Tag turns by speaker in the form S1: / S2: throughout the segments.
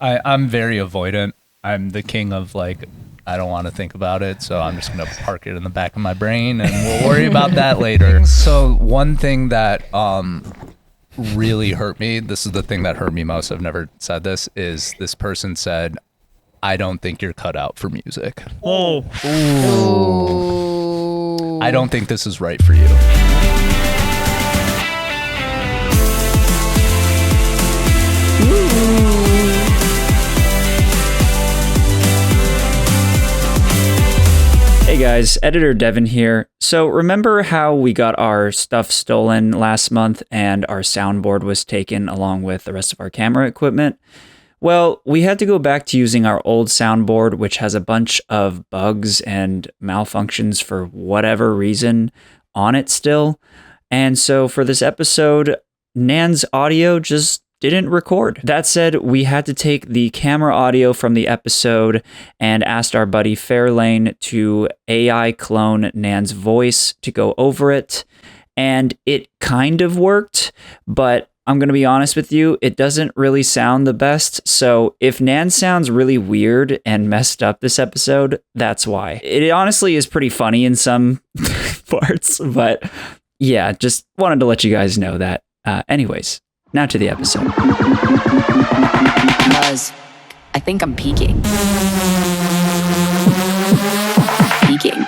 S1: I'm very avoidant. I'm the king of like, I don't want to think about it, so I'm just gonna park it in the back of my brain, and we'll worry about that later. So one thing that really hurt me, this is the thing that hurt me most, I've never said this, is this person said, I don't think you're cut out for music.
S2: Oh.
S3: Ooh.
S1: I don't think this is right for you.
S2: Hey guys, Editor Devin here. So remember how we got our stuff stolen last month and our soundboard was taken along with the rest of our camera equipment? Well, we had to go back to using our old soundboard, which has a bunch of bugs and malfunctions for whatever reason on it still. And so for this episode, Nand's audio just didn't record. That said, we had to take the camera audio from the episode and asked our buddy Fairlane to AI clone Nand's voice to go over it. And it kind of worked, but I'm going to be honest with you, it doesn't really sound the best. So if Nand sounds really weird and messed up this episode, that's why. It honestly is pretty funny in some parts, but yeah, just wanted to let you guys know that. Anyways, now to the episode.
S3: Because I think I'm peaking. Peaking.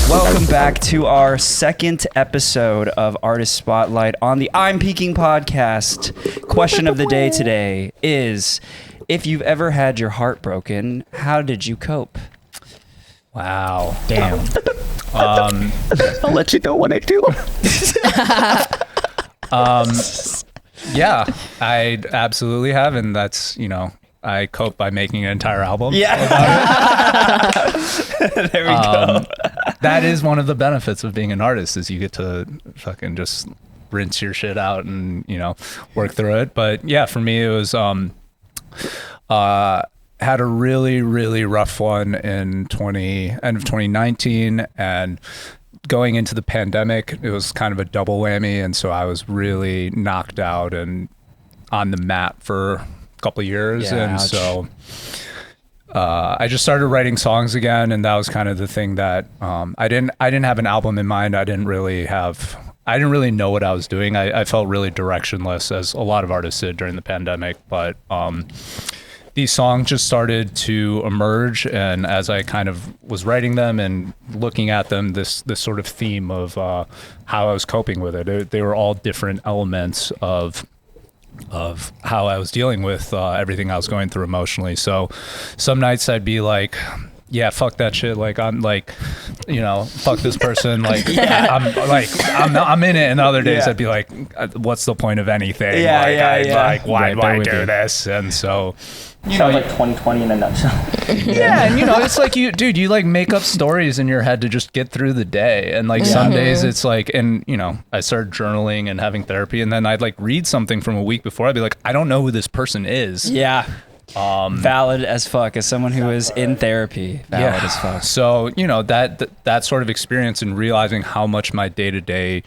S4: Welcome back to our second episode of Artist Spotlight on the I'm Peaking podcast. Question of the day today is, if you've ever had your heart broken, how did you cope?
S1: Wow.
S4: Damn.
S5: I'll let you know when I do.
S1: Yeah, I absolutely have, and that's, you know, I cope by making an entire album.
S4: Yeah. There we go.
S1: That is one of the benefits of being an artist, is you get to fucking just rinse your shit out and, you know, work through it. But yeah, for me, it was had a really, really rough one in end of 2019, and going into the pandemic, it was kind of a double whammy, and so I was really knocked out and on the mat for a couple of years.
S4: Yeah,
S1: and
S4: ouch.
S1: so I just started writing songs again, and that was kind of the thing that I didn't have an album in mind. I didn't really know what I was doing. I felt really directionless, as a lot of artists did during the pandemic, but these songs just started to emerge, and as I kind of was writing them and looking at them, this sort of theme of how I was coping with it, they were all different elements of how I was dealing with everything I was going through emotionally. So some nights I'd be like, yeah, fuck that shit. Like, I'm like, you know, fuck this person. Like, I'm in it. And other days I'd be like, what's the point of anything? Like, why do this? And so, you know,
S5: Sounds like 2020 in a nutshell.
S1: yeah, and you know, it's like you like make up stories in your head to just get through the day. And like some days it's like, and you know, I started journaling and having therapy, and then I'd like read something from a week before. I'd be like, I don't know who this person is.
S4: Yeah. Valid as fuck. As someone who is in therapy, valid as fuck.
S1: So, you know, that sort of experience and realizing how much my day-to-day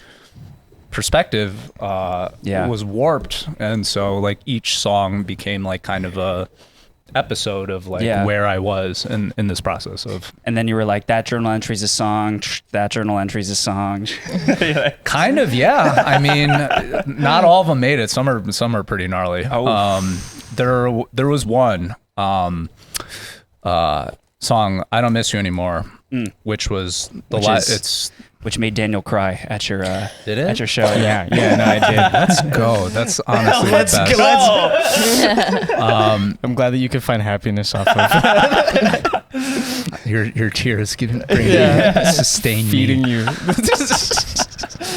S1: perspective was warped. And so like each song became like kind of a episode of like where I was in this process of.
S4: And then you were like, that journal entry's a song, that journal entry's a song.
S1: Kind of, yeah. I mean, not all of them made it. Some are pretty gnarly. There was one song, I Don't Miss You Anymore, which was which made Daniel cry at your at your show.
S2: Yeah, no, I did.
S1: Let's go. That's honestly the best.
S2: I'm glad that you could find happiness off of
S1: Your tears sustain
S2: feeding
S1: me.
S2: you.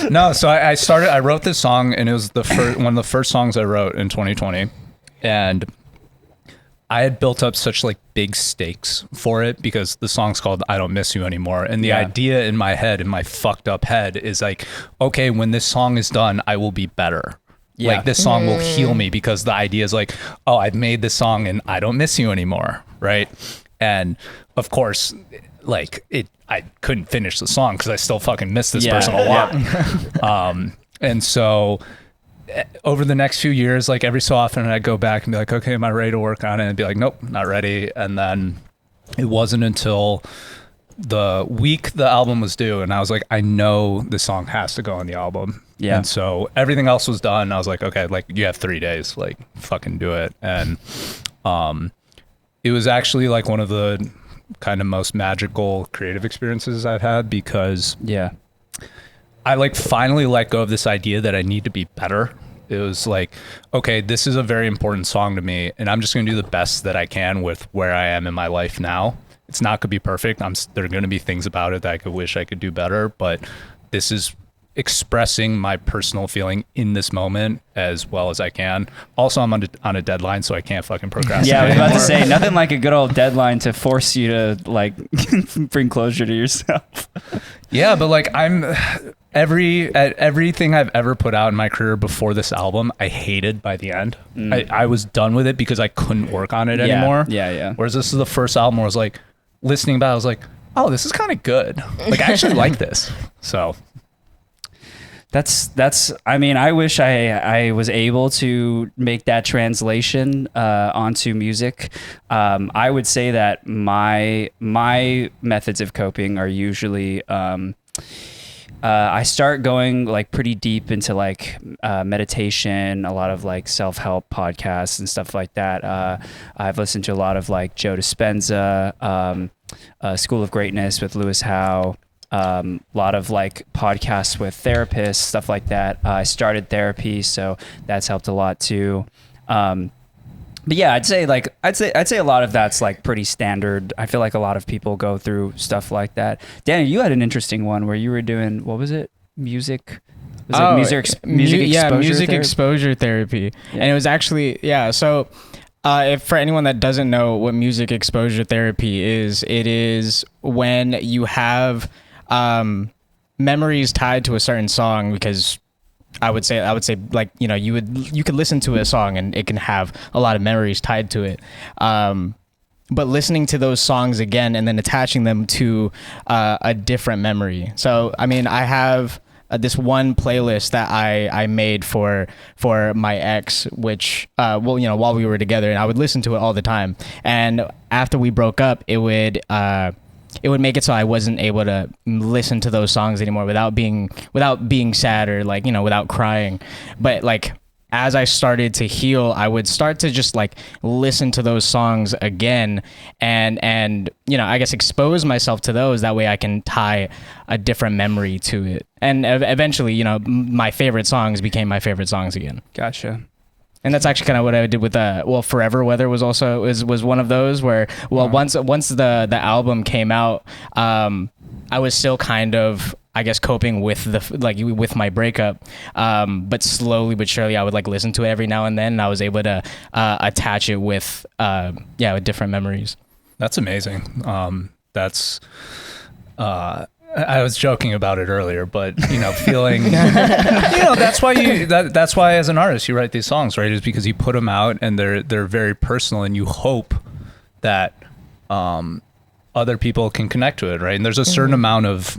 S1: No, so I wrote this song, and it was one of the first songs I wrote in 2020, and I had built up such like big stakes for it because the song's called I Don't Miss You Anymore. And the idea in my head, in my fucked up head, is like, okay, when this song is done, I will be better. Yeah. Like this song will heal me, because the idea is like, oh, I've made this song and I don't miss you anymore. Right. And of course, like I couldn't finish the song because I still fucking miss this person a lot. And so over the next few years, like every so often I'd go back and be like, okay, am I ready to work on it? And be like, nope, not ready. And then it wasn't until the week the album was due and I was like, I know this song has to go on the album.
S4: Yeah.
S1: And so everything else was done. I was like, okay, like you have 3 days, like fucking do it. And it was actually like one of the kind of most magical creative experiences I've had, because I like finally let go of this idea that I need to be better. It was like, okay, this is a very important song to me and I'm just going to do the best that I can with where I am in my life now. It's not going to be perfect. There are going to be things about it that I could wish I could do better, but this is expressing my personal feeling in this moment as well as I can. Also, I'm on a deadline, so I can't fucking procrastinate.
S4: Yeah, I was about to
S1: anymore.
S4: say, nothing like a good old deadline to force you to like bring closure to yourself.
S1: Yeah, but like everything I've ever put out in my career before this album, I hated by the end. I was done with it because I couldn't work on it anymore.
S4: Yeah.
S1: Whereas this is the first album where I was like, listening about it, I was like, oh, this is kind of good. Like, I actually like this. So
S4: that's I mean, I wish I was able to make that translation onto music. I would say that my methods of coping are usually I start going like pretty deep into like meditation, a lot of like self-help podcasts and stuff like that. I've listened to a lot of like Joe Dispenza, School of Greatness with Lewis Howe, a lot of like podcasts with therapists, stuff like that. I started therapy, so that's helped a lot too. But yeah, I'd say a lot of that's like pretty standard. I feel like a lot of people go through stuff like that. Danny, you had an interesting one where you were doing, what was it? Music? Was it
S6: music
S4: therapy?
S6: exposure therapy.
S4: Yeah.
S6: And it was actually, so if for anyone that doesn't know what music exposure therapy is, it is when you have memories tied to a certain song, because I would say like, you know, you could listen to a song and it can have a lot of memories tied to it. But listening to those songs again and then attaching them to a different memory. So, I mean, I have this one playlist that I made for my ex, which, while we were together, and I would listen to it all the time. And after we broke up, it would make it so I wasn't able to listen to those songs anymore without being sad or like, you know, without crying. But like, as I started to heal, I would start to just like listen to those songs again and, you know, I guess expose myself to those. That way I can tie a different memory to it. And eventually, you know, my favorite songs became my favorite songs again.
S4: Gotcha.
S6: And that's actually kind of what I did with Forever Weather was also was one of those where, once the album came out, I was still kind of, I guess, coping with with my breakup, but slowly but surely I would like listen to it every now and then, and I was able to attach it with different memories.
S1: that's amazing. I was joking about it earlier, but you know, feeling, you know, that's why as an artist you write these songs, right? Is because you put them out and they're very personal, and you hope that other people can connect to it, right? And there's a certain amount of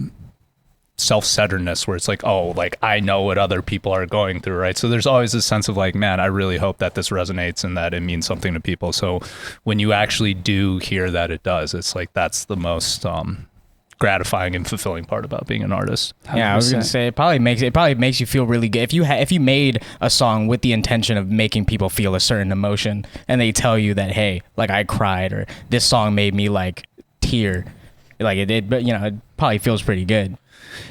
S1: self-centeredness where it's like, oh, like I know what other people are going through, right? So there's always this sense of like, man, I really hope that this resonates and that it means something to people. So when you actually do hear that it does, it's like that's the most gratifying and fulfilling part about being an artist.
S6: Yeah, I was gonna say it probably makes you feel really good if you made a song with the intention of making people feel a certain emotion, and they tell you that, hey, like I cried, or this song made me like tear, like it but you know, it probably feels pretty good.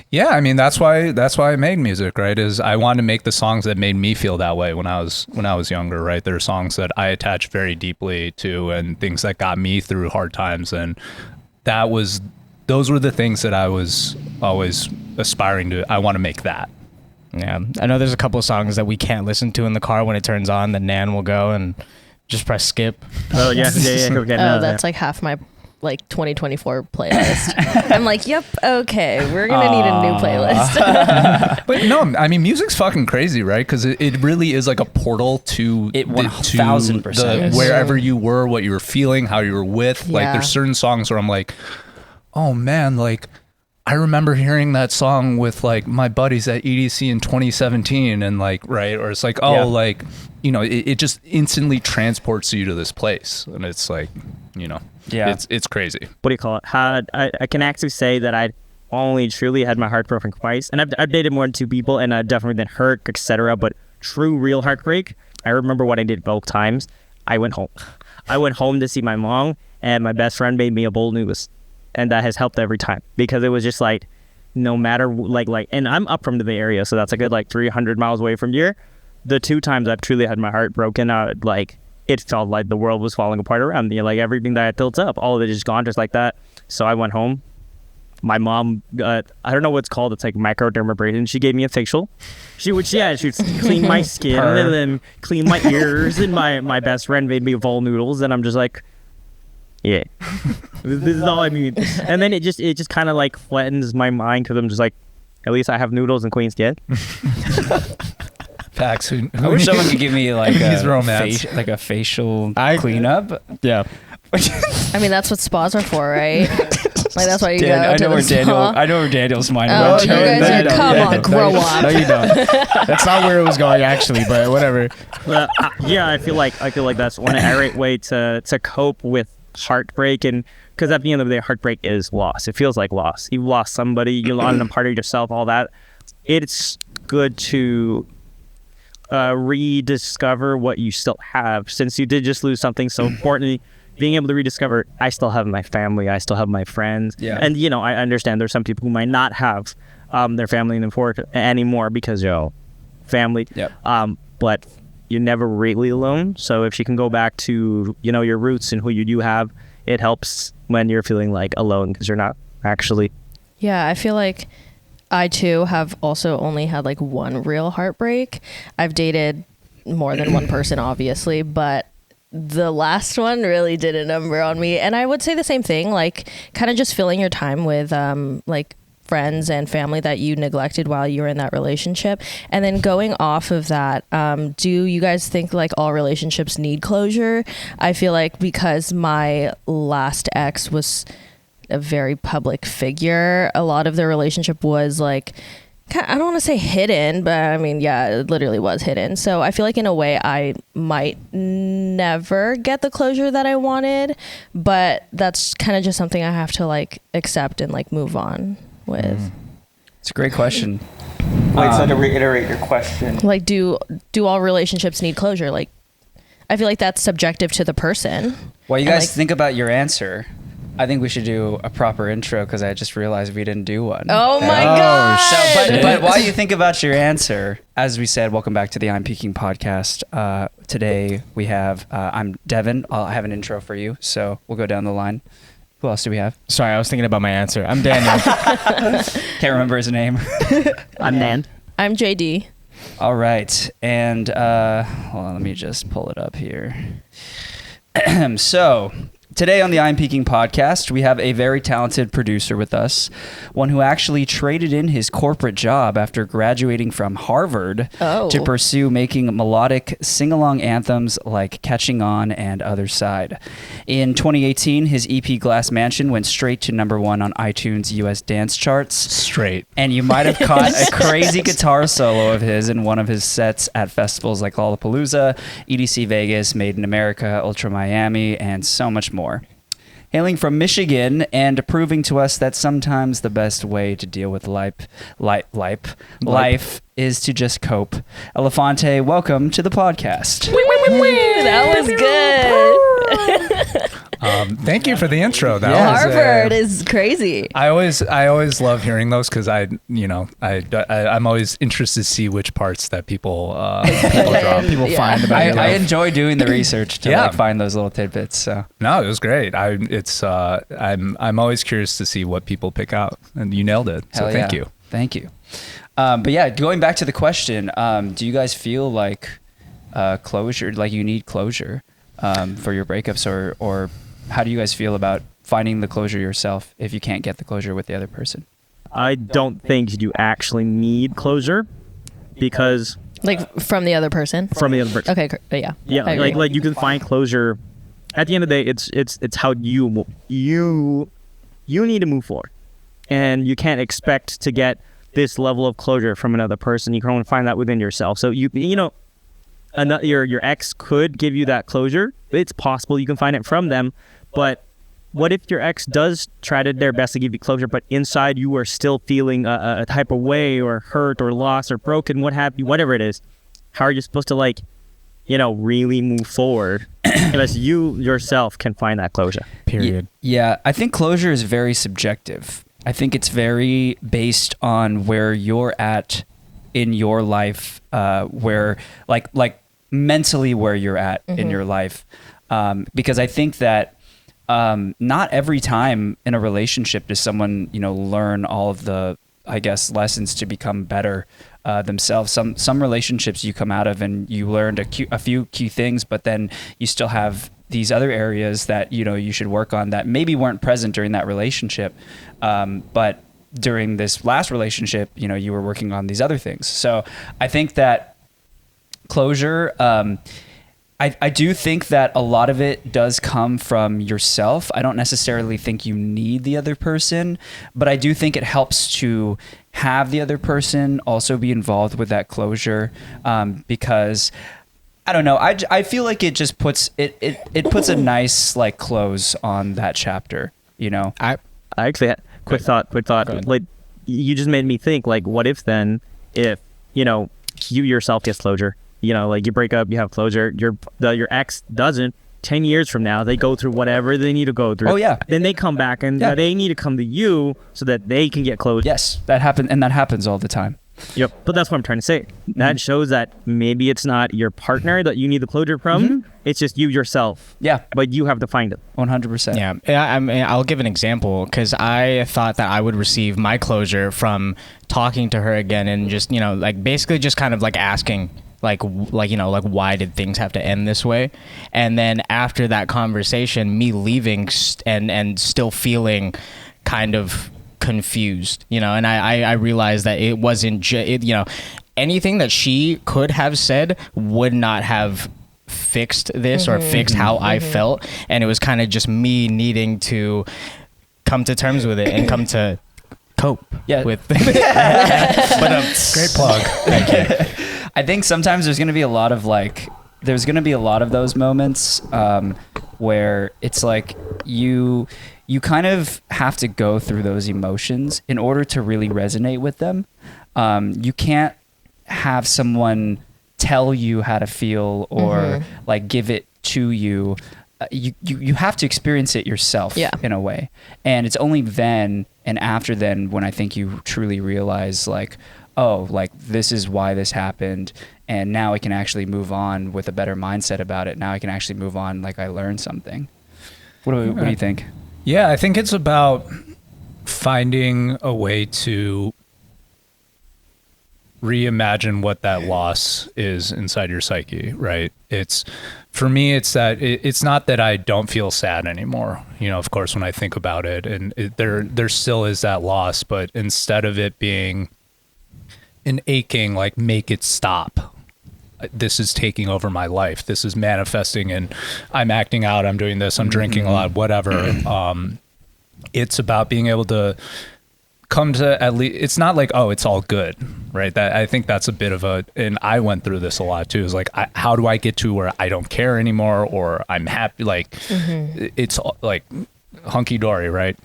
S1: Yeah, I mean that's why I made music, right? Is I wanted to make the songs that made me feel that way when I was younger, right? There are songs that I attach very deeply to and things that got me through hard times, and those were the things that I was always aspiring to. I want to make that.
S6: Yeah, I know there's a couple of songs that we can't listen to in the car when it turns on. Then Nand will go and just press skip.
S5: Oh yeah. Go get
S7: Oh, that's like half my like 2024 playlist. I'm like, yep, okay, we're gonna need a new playlist.
S1: But no, I mean, music's fucking crazy, right? Because it really is like a portal to
S4: It 1000% is.
S1: wherever you were, what you were feeling, how you were with. Like,
S7: Yeah.
S1: there's certain songs where I'm like, oh man, like I remember hearing that song with like my buddies at EDC in 2017 and like, right. Or it's like, oh,
S4: Yeah.
S1: like, you know, it just instantly transports you to this place. And it's like, you know,
S4: Yeah.
S1: it's crazy.
S5: What do you call it? I can actually say that I only truly had my heart broken twice, and I've dated more than 2 people, and I've definitely been hurt, etc. But true, real heartbreak, I remember what I did both times. I went home. I went home to see my mom, and my best friend made me a bowl noodles, and that has helped every time because it was just like, no matter like, and I'm up from the Bay Area, so that's a good like 300 miles away from here. The 2 times I've truly had my heart broken, like it felt like the world was falling apart around me. Like everything that I built up, all of it is gone just like that. So I went home. My mom, I don't know what's called. It's like microdermabrasion. She gave me a facial. She would clean my skin and then clean my ears. And my best friend made me bowl noodles, and I'm just like, yeah, this is all I need. And then it just kind of like flattens my mind because I'm just like, at least I have noodles and clean skin.
S1: Pax, who
S4: I wish someone could give me like
S1: He's
S4: a
S1: romance.
S4: facial cleanup.
S6: Yeah.
S7: I mean, that's what spas are for, right? Like that's why you
S4: Dan,
S7: go
S4: I
S7: to
S4: know
S7: the
S4: where
S7: spa.
S4: I know where Daniel's mind
S7: Oh,
S4: went.
S7: you guys are, come on, grow up.
S6: No, you don't. That's not where it was going actually, but whatever.
S5: Yeah, I feel like that's one irate way to cope with heartbreak, and because at the end of the day, heartbreak is loss. It feels like loss. You lost somebody, you lost a part of yourself, all that. It's good to rediscover what you still have, since you did just lose something so important. Being able to rediscover, I still have my family, I still have my friends.
S4: Yeah.
S5: And you know, I understand there's some people who might not have their family anymore because family.
S4: Yep.
S5: But you're never really alone. So if you can go back to, you know, your roots and who you do have, it helps when you're feeling like alone because you're not actually.
S7: Yeah, I feel like I too have also only had like one real heartbreak. I've dated more than one person, obviously, but the last one really did a number on me. And I would say the same thing, like kind of just filling your time with like friends and family that you neglected while you were in that relationship. And then going off of that, do you guys think like all relationships need closure? I feel like because my last ex was a very public figure, a lot of the relationship was like, I don't want to say hidden, but I mean, yeah, it literally was hidden. So I feel like in a way I might never get the closure that I wanted, but that's kind of just something I have to like accept and like move on with.
S4: It's a great question.
S5: Wait, so to reiterate your question.
S7: Like, do all relationships need closure? Like, I feel like that's subjective to the person.
S4: While you
S7: And,
S4: guys
S7: like,
S4: think about your answer, I think we should do a proper intro because I just realized we didn't do one.
S7: Oh my god!
S4: So, but while you think about your answer, as we said, welcome back to the I'm Peaking podcast. Today we have, I'm Devin. I'll have an intro for you, so we'll go down the line. Who else do we have?
S6: Sorry, I was thinking about my answer. I'm Daniel.
S4: Can't remember his name.
S5: I'm Nand.
S7: I'm JD.
S4: All right, and hold on, let me just pull it up here. So, today on the I'm Peaking podcast, we have a very talented producer with us, one who actually traded in his corporate job after graduating from Harvard to pursue making melodic sing-along anthems like Catching On and Other Side. In 2018, his EP Glass Mansion went straight to #1 on iTunes US dance charts.
S1: Straight.
S4: And you might have caught a crazy guitar solo of his in one of his sets at festivals like Lollapalooza, EDC Vegas, Made in America, Ultra Miami, and so much more. Hailing from Michigan and proving to us that sometimes the best way to deal with life is to just cope. Elephante, welcome to the podcast.
S7: That was good.
S1: Thank you for the intro. That was,
S7: Harvard is crazy.
S1: I always love hearing those because I'm always interested to see which parts that people drop.
S6: People find about it.
S4: I enjoy doing the research to
S1: Yeah.
S4: like find those little tidbits. So
S1: No, it was great. I'm always curious to see what people pick out, and you nailed it. So
S4: hell
S1: thank
S4: yeah.
S1: you.
S4: Thank you. But yeah, going back to the question, do you guys feel like closure, like you need closure for your breakups, or how do you guys feel about finding the closure yourself if you can't get the closure with the other person?
S5: I don't think you actually need closure because
S7: Like from the other person.
S5: from the other person.
S7: Okay, yeah.
S5: Yeah,
S7: I agree.
S5: like you can find closure. At the end of the day, it's how you need to move forward. and you can't expect to get this level of closure from another person. You can only find that within yourself. So your ex could give you that closure. It's possible you can find it from them, but what if your ex does try their best to give you closure, but inside you are still feeling a type of way, or hurt, or lost, or broken, what have you, whatever it is? How are you supposed to really move forward unless you yourself can find that closure?
S6: Period.
S4: Yeah, I think closure is very subjective. I think it's very based on where you're at in your life, where like mentally where you're at in your life, because I think that not every time in a relationship does someone learn all of the, I guess, lessons to become better themselves. Some relationships you come out of and you learned a few key things, but then you still have these other areas that you should work on that maybe weren't present during that relationship, but during this last relationship, you were working on these other things. So I think that closure, I do think that a lot of it does come from yourself. I don't necessarily think you need the other person, but I do think it helps to have the other person also be involved with that closure, because I don't know. I feel like it just puts it puts a nice close on that chapter.
S5: I actually had quick thought. Like, you just made me think. Like, what if then, if you yourself gets closure, you break up, you have closure. Your ex doesn't. 10 years from now, they go through whatever they need to go through.
S4: Oh yeah.
S5: Then they come back and they need to come to you so that they can get closure.
S4: Yes, that happens all the time.
S5: Yep. But that's what I'm trying to say. That shows that maybe it's not your partner that you need the closure from. It's just you yourself.
S4: Yeah.
S5: But you have to find it.
S4: 100%.
S6: Yeah. I mean, I'll give an example, because I thought that I would receive my closure from talking to her again and just, basically just kind of asking, why did things have to end this way? And then after that conversation, me leaving and still feeling kind of confused, and I realized that it wasn't anything that she could have said would not have fixed this or fixed how I felt, and it was kind of just me needing to come to terms with it and come to cope with but
S1: Great plug.
S4: Thank you. I think sometimes there's going to be a lot of those moments where it's you kind of have to go through those emotions in order to really resonate with them. You can't have someone tell you how to feel or give it to you. You have to experience it yourself in a way. And it's only then and after then when I think you truly realize this is why this happened, and now I can actually move on with a better mindset about it. Now I can actually move on I learned something. What do you think?
S1: Yeah, I think it's about finding a way to reimagine what that loss is inside your psyche, right? For me, it's that it's not that I don't feel sad anymore. Of course, when I think about it, and there still is that loss, but instead of it being an aching, make it stop. This is taking over my life. This is manifesting, and I'm acting out. I'm doing this. I'm drinking a lot, whatever. It's about being able to come to at least, it's not it's all good, right? That I think that's a bit of and I went through this a lot too, is how do I get to where I don't care anymore, or I'm happy, it's hunky-dory, right?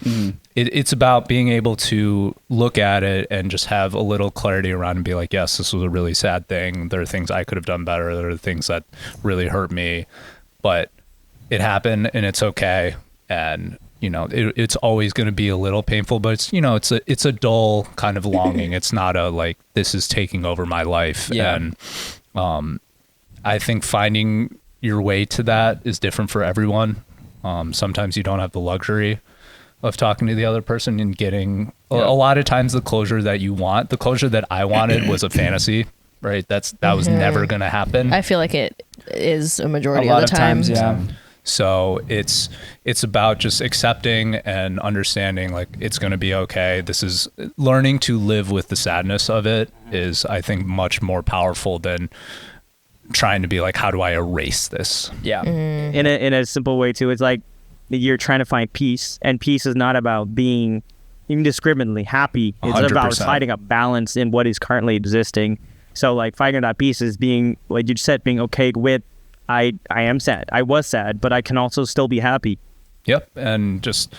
S1: It's about being able to look at it and just have a little clarity around and be yes, this was a really sad thing. There are things I could have done better. There are things that really hurt me, but it happened and it's okay. And it's always going to be a little painful, but it's a dull kind of longing. It's not a this is taking over my life. Yeah. And I think finding your way to that is different for everyone. Sometimes you don't have the luxury of talking to the other person and getting a lot of times the closure that you want. The closure that I wanted was a fantasy, right? That was never going to happen.
S7: I feel like it is a majority
S4: a lot
S7: of the time.
S4: Times, yeah.
S1: So it's about just accepting and understanding it's going to be okay. This is learning to live with the sadness of it is, I think, much more powerful than trying to be how do I erase this?
S4: Yeah.
S5: In a simple way too, it's you're trying to find peace, and peace is not about being indiscriminately happy. It's about
S1: 100%.
S5: finding a balance in what is currently existing. So like finding that peace is being, like you said, being okay with I am sad. I was sad, but I can also still be happy.
S1: Yep. And just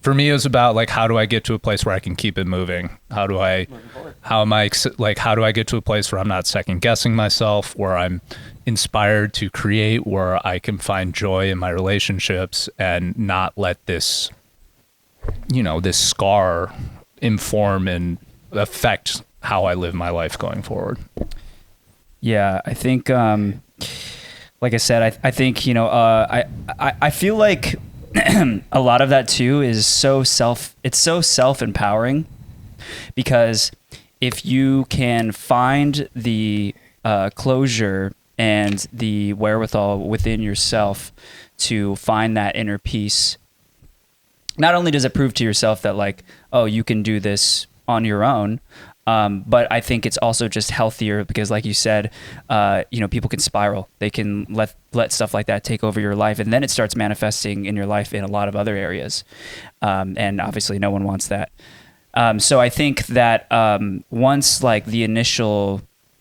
S1: for me, it was about like, how do I get to a place where I can keep it moving? How do I get to a place where I'm not second guessing myself, where I'm inspired to create, where I can find joy in my relationships and not let this, this scar inform and affect how I live my life going forward.
S4: Yeah, I think, like I said, I think, I feel like a lot of that too is so self-empowering, because if you can find the closure and the wherewithal within yourself to find that inner peace, not only does it prove to yourself that like, oh, you can do this on your own, but I think it's also just healthier because, like you said, people can spiral. They can let stuff like that take over your life, and then it starts manifesting in your life in a lot of other areas. And obviously, no one wants that. So I think that once the initial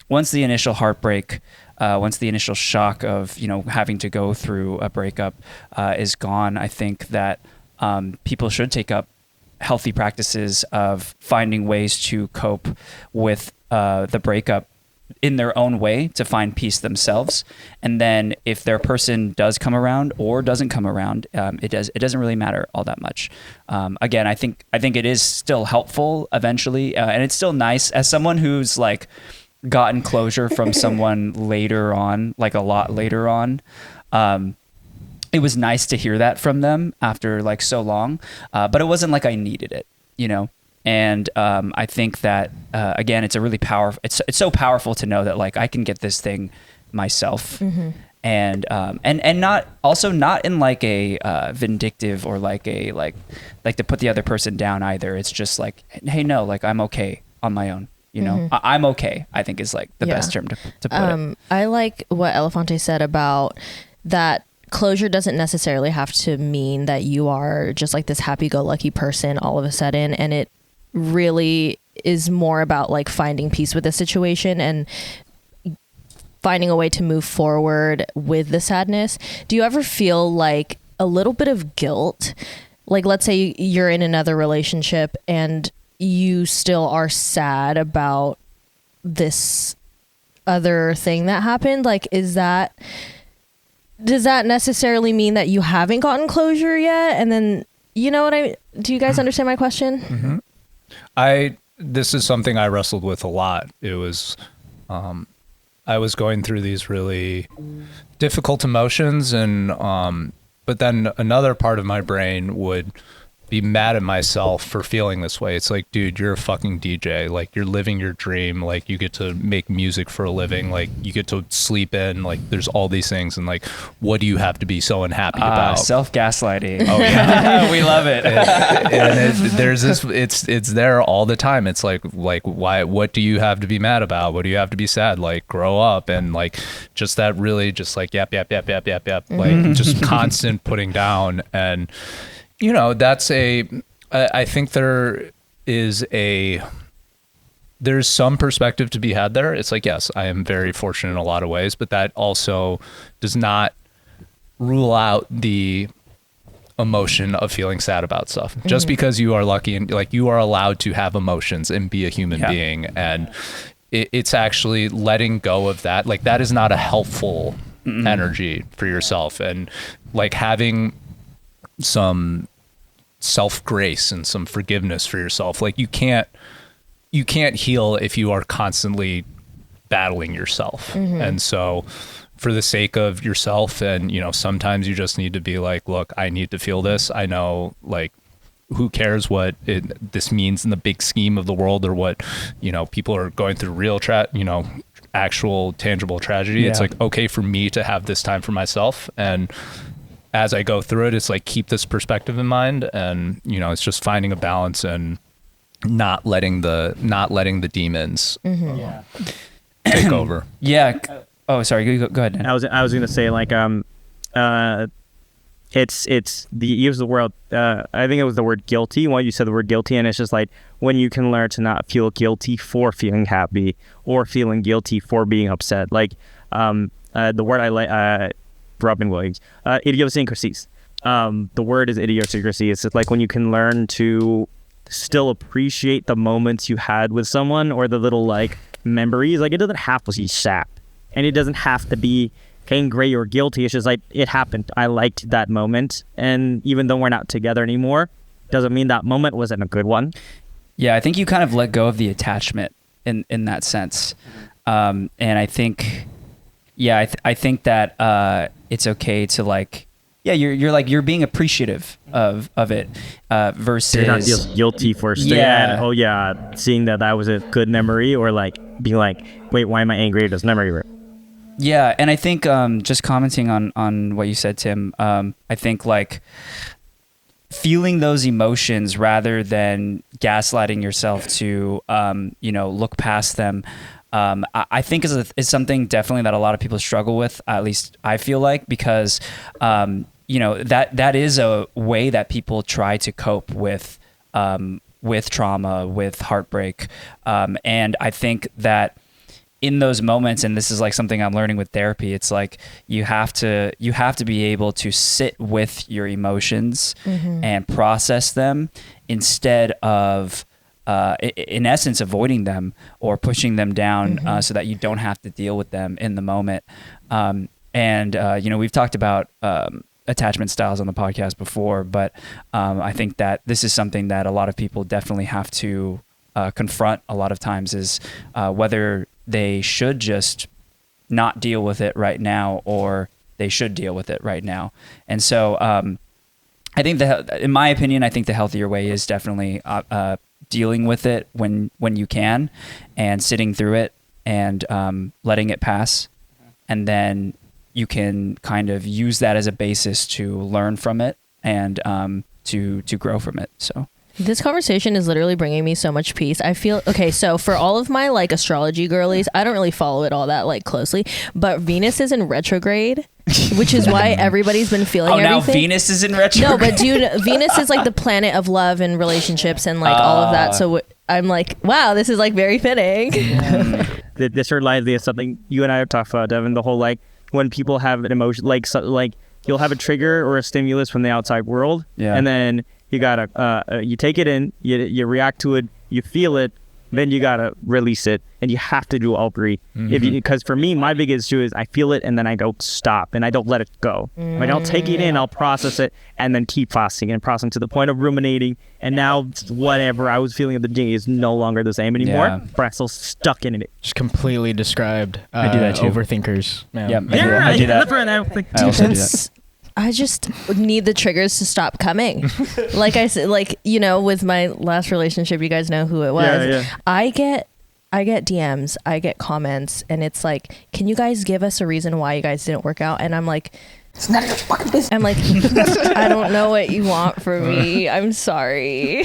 S4: heartbreak, once the initial shock of having to go through a breakup is gone, I think that people should take up healthy practices of finding ways to cope with the breakup in their own way to find peace themselves. And then if their person does come around or doesn't come around, it doesn't really matter all that much. Again, I think it is still helpful eventually, and it's still nice as someone who's like gotten closure from someone later on, like a lot later on. It was nice to hear that from them after like so long, but it wasn't like I needed it, And I think that again, it's a really powerful. It's so powerful to know that like I can get this thing myself, and not in like a vindictive or like to put the other person down either. It's just like, hey, no, like I'm okay on my own. I'm okay, I think is like the best term to put it.
S7: I like what Elephante said about that. Closure doesn't necessarily have to mean that you are just like this happy-go-lucky person all of a sudden, and it really is more about like finding peace with the situation and finding a way to move forward with the sadness. Do you ever feel like a little bit of guilt? Like, let's say you're in another relationship and you still are sad about this other thing that happened. Like, does that necessarily mean that you haven't gotten closure yet? And then, do you guys understand my question?
S1: Mm-hmm. This is something I wrestled with a lot. It was, I was going through these really difficult emotions, and, but then another part of my brain would be mad at myself for feeling this way. It's like, dude, you're a fucking DJ. Like, you're living your dream. Like, you get to make music for a living. Like, you get to sleep in. Like, there's all these things. And like, what do you have to be so unhappy about?
S4: Self-gaslighting.
S1: Oh yeah,
S4: we love it.
S1: There's this. It's there all the time. It's like why? What do you have to be mad about? What do you have to be sad? Like, grow up. And like, just that really, just like yap. Like, just constant putting down. And I think there's some perspective to be had there. It's like, yes, I am very fortunate in a lot of ways, but that also does not rule out the emotion of feeling sad about stuff. Just because you are lucky and like you are allowed to have emotions and be a human being. And it's actually letting go of that. Like, that is not a helpful energy for yourself. And like having some self-grace and some forgiveness for yourself. Like, you can't heal if you are constantly battling yourself. And so for the sake of yourself, and sometimes you just need to be like, look, I need to feel this. I know, like, who cares what this means in the big scheme of the world, or what people are going through real actual tangible tragedy. It's like, okay for me to have this time for myself, and as I go through it, it's like, keep this perspective in mind. And, it's just finding a balance and not letting the demons take over.
S4: Yeah. Oh, sorry. Go ahead, Nand.
S5: I was going to say, like, it's the you use the word I think it was the word guilty when you said the word guilty, and it's just like when you can learn to not feel guilty for feeling happy or feeling guilty for being upset. Like the word I like Robin Williams, idiosyncrasies. The word is idiosyncrasy. It's just like when you can learn to still appreciate the moments you had with someone or the little like memories. Like it doesn't have to be sad, and it doesn't have to be angry or guilty. It's just like it happened. I liked that moment, and even though we're not together anymore, doesn't mean that moment wasn't a good one.
S4: Yeah, I think you kind of let go of the attachment in that sense, and I think, yeah, I think that it's okay to like, yeah, you're being appreciative of it versus
S5: You're not just guilty for seeing that was a good memory, or like being like, wait, why am I angry at this memory?
S4: Yeah, and I think just commenting on what you said, Tim, I think like feeling those emotions rather than gaslighting yourself to look past them, I think is something definitely that a lot of people struggle with. At least I feel like, because that is a way that people try to cope with trauma, with heartbreak, and I think that in those moments, and this is like something I'm learning with therapy, it's like you have to be able to sit with your emotions and process them instead of in essence avoiding them or pushing them down so that you don't have to deal with them in the moment. We've talked about attachment styles on the podcast before, but I think that this is something that a lot of people definitely have to confront a lot of times, is whether they should just not deal with it right now or they should deal with it right now. And so I think in my opinion, I think the healthier way is definitely dealing with it when you can, and sitting through it and letting it pass. And then you can kind of use that as a basis to learn from it and to grow from it. So
S7: this conversation is literally bringing me so much peace. I feel okay. So for all of my like astrology girlies, I don't really follow it all that like closely, but Venus is in retrograde, which is why everybody's been feeling everything.
S4: Now Venus is in retrograde.
S7: No, but dude, Venus is like the planet of love and relationships and like all of that. So I'm like, wow, this is like very fitting.
S5: This reminds me of something you and I have talked about, Devin. The whole like when people have an emotion, like you'll have a trigger or a stimulus from the outside world, and then you gotta you take it in, you react to it, you feel it, then you gotta release it, and you have to do all three. Because for me, my biggest issue is I feel it and then I don't stop and I don't let it go. If I don't take it in, I'll process it and then keep processing to the point of ruminating. And now whatever I was feeling of the day is no longer the same anymore. But I'm still stuck in it.
S6: Just completely described.
S4: I do that too.
S6: Overthinkers. Man.
S4: Yeah, I do that. I also do that.
S7: I just need the triggers to stop coming. Like I said, like, with my last relationship, you guys know who it was.
S5: Yeah.
S7: I get DMs, I get comments, and it's like, can you guys give us a reason why you guys didn't work out? And I'm like, it's none of your fucking business. I'm like, I don't know what you want from me. I'm sorry.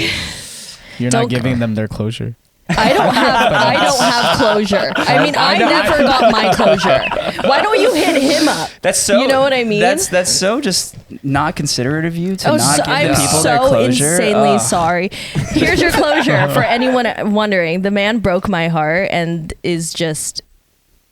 S6: You're not giving them their closure.
S7: I don't have closure. I mean, I never got my closure. Why don't you hit him up?
S4: That's so.
S7: You know what I mean?
S4: That's so just not considerate of you to not give the people their
S7: I'm so
S4: closure.
S7: insanely sorry. Here's your closure for anyone wondering. The man broke my heart and is just.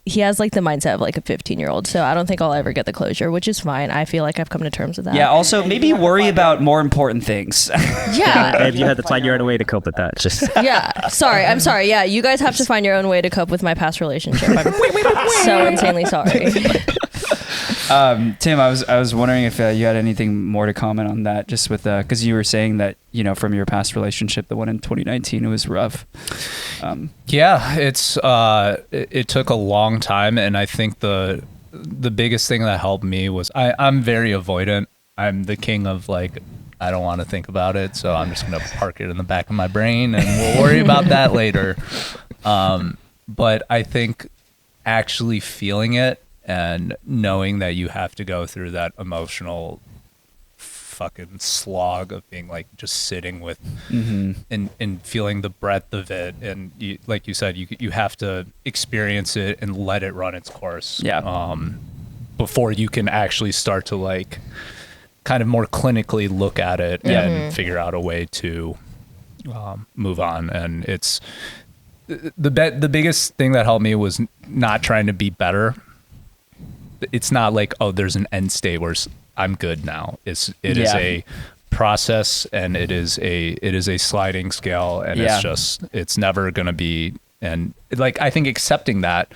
S7: He has like the mindset of like a 15-year-old, so I don't think I'll ever get the closure, which is fine. I feel like I've come to terms with that.
S4: Yeah. Also, maybe worry about more important things.
S7: Yeah.
S5: If you had to find your own way to cope with that, just
S7: Yeah. I'm sorry. Yeah, you guys have to find your own way to cope with my past relationship. I'm so insanely sorry.
S4: Tim, I was wondering if you had anything more to comment on that, just with because you were saying that from your past relationship, the one in 2019, it was rough.
S1: Yeah, it took a long time, and I think the biggest thing that helped me was I'm very avoidant. I'm the king of like, I don't want to think about it, so I'm just gonna park it in the back of my brain, and we'll worry about that later. But I think actually feeling it and knowing that you have to go through that emotional fucking slog of being like just sitting with and feeling the breadth of it, and you, like you said, you have to experience it and let it run its course, before you can actually start to like kind of more clinically look at it and figure out a way to move on. And it's the biggest thing that helped me was not trying to be better. It's not like, oh, there's an end state where I'm good now. It is a process, and it is a sliding scale, and it's never going to be. And like, I think accepting that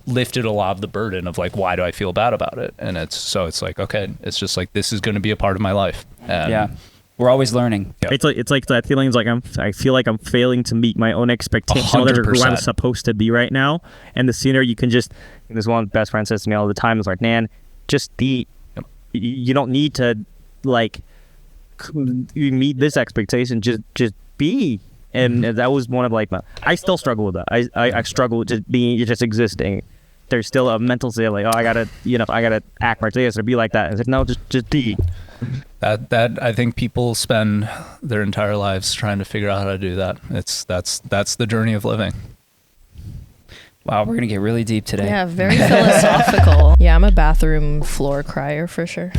S1: lifted a lot of the burden of like, why do I feel bad about it? And it's like, okay, it's just like, this is going to be a part of my life. And
S4: we're always learning.
S5: It's like that feeling is like I feel like I'm failing to meet my own expectations of who I'm supposed to be right now. And the sooner you can just, this one best friend says to me all the time, is like, Nan, just be. You don't need to like meet this expectation. Just be. And that was one of like I still struggle with that. I struggle with just existing. There's still a mental state like, oh, I gotta act like this or be like that. I said, no, just be.
S1: That I think people spend their entire lives trying to figure out how to do that. That's the journey of living.
S4: Wow, we're gonna get really deep today.
S7: Yeah, very philosophical. Yeah, I'm a bathroom floor crier for sure.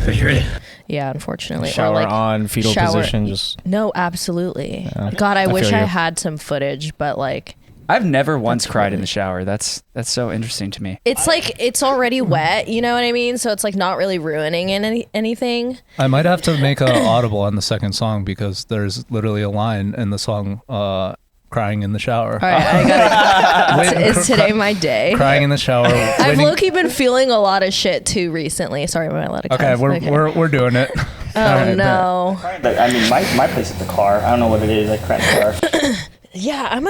S7: Yeah, unfortunately.
S6: Shower
S7: or like
S6: on, fetal position, just.
S7: No, absolutely. God, I wish I had some footage, but like.
S4: I've never once cried in the shower. That's so interesting to me.
S7: It's like it's already wet, you know what I mean? So it's like not really ruining anything.
S1: I might have to make an audible on the second song because there's literally a line in the song crying in the shower.
S7: All right, I got it. Is today my day?
S1: Crying in the shower.
S7: I've low-key been feeling a lot of shit too recently. Sorry, am I allowed to
S1: Okay, we're doing it.
S7: Oh no.
S8: I mean, my place is the car. I don't know what it is. I cry in the car.
S7: Yeah,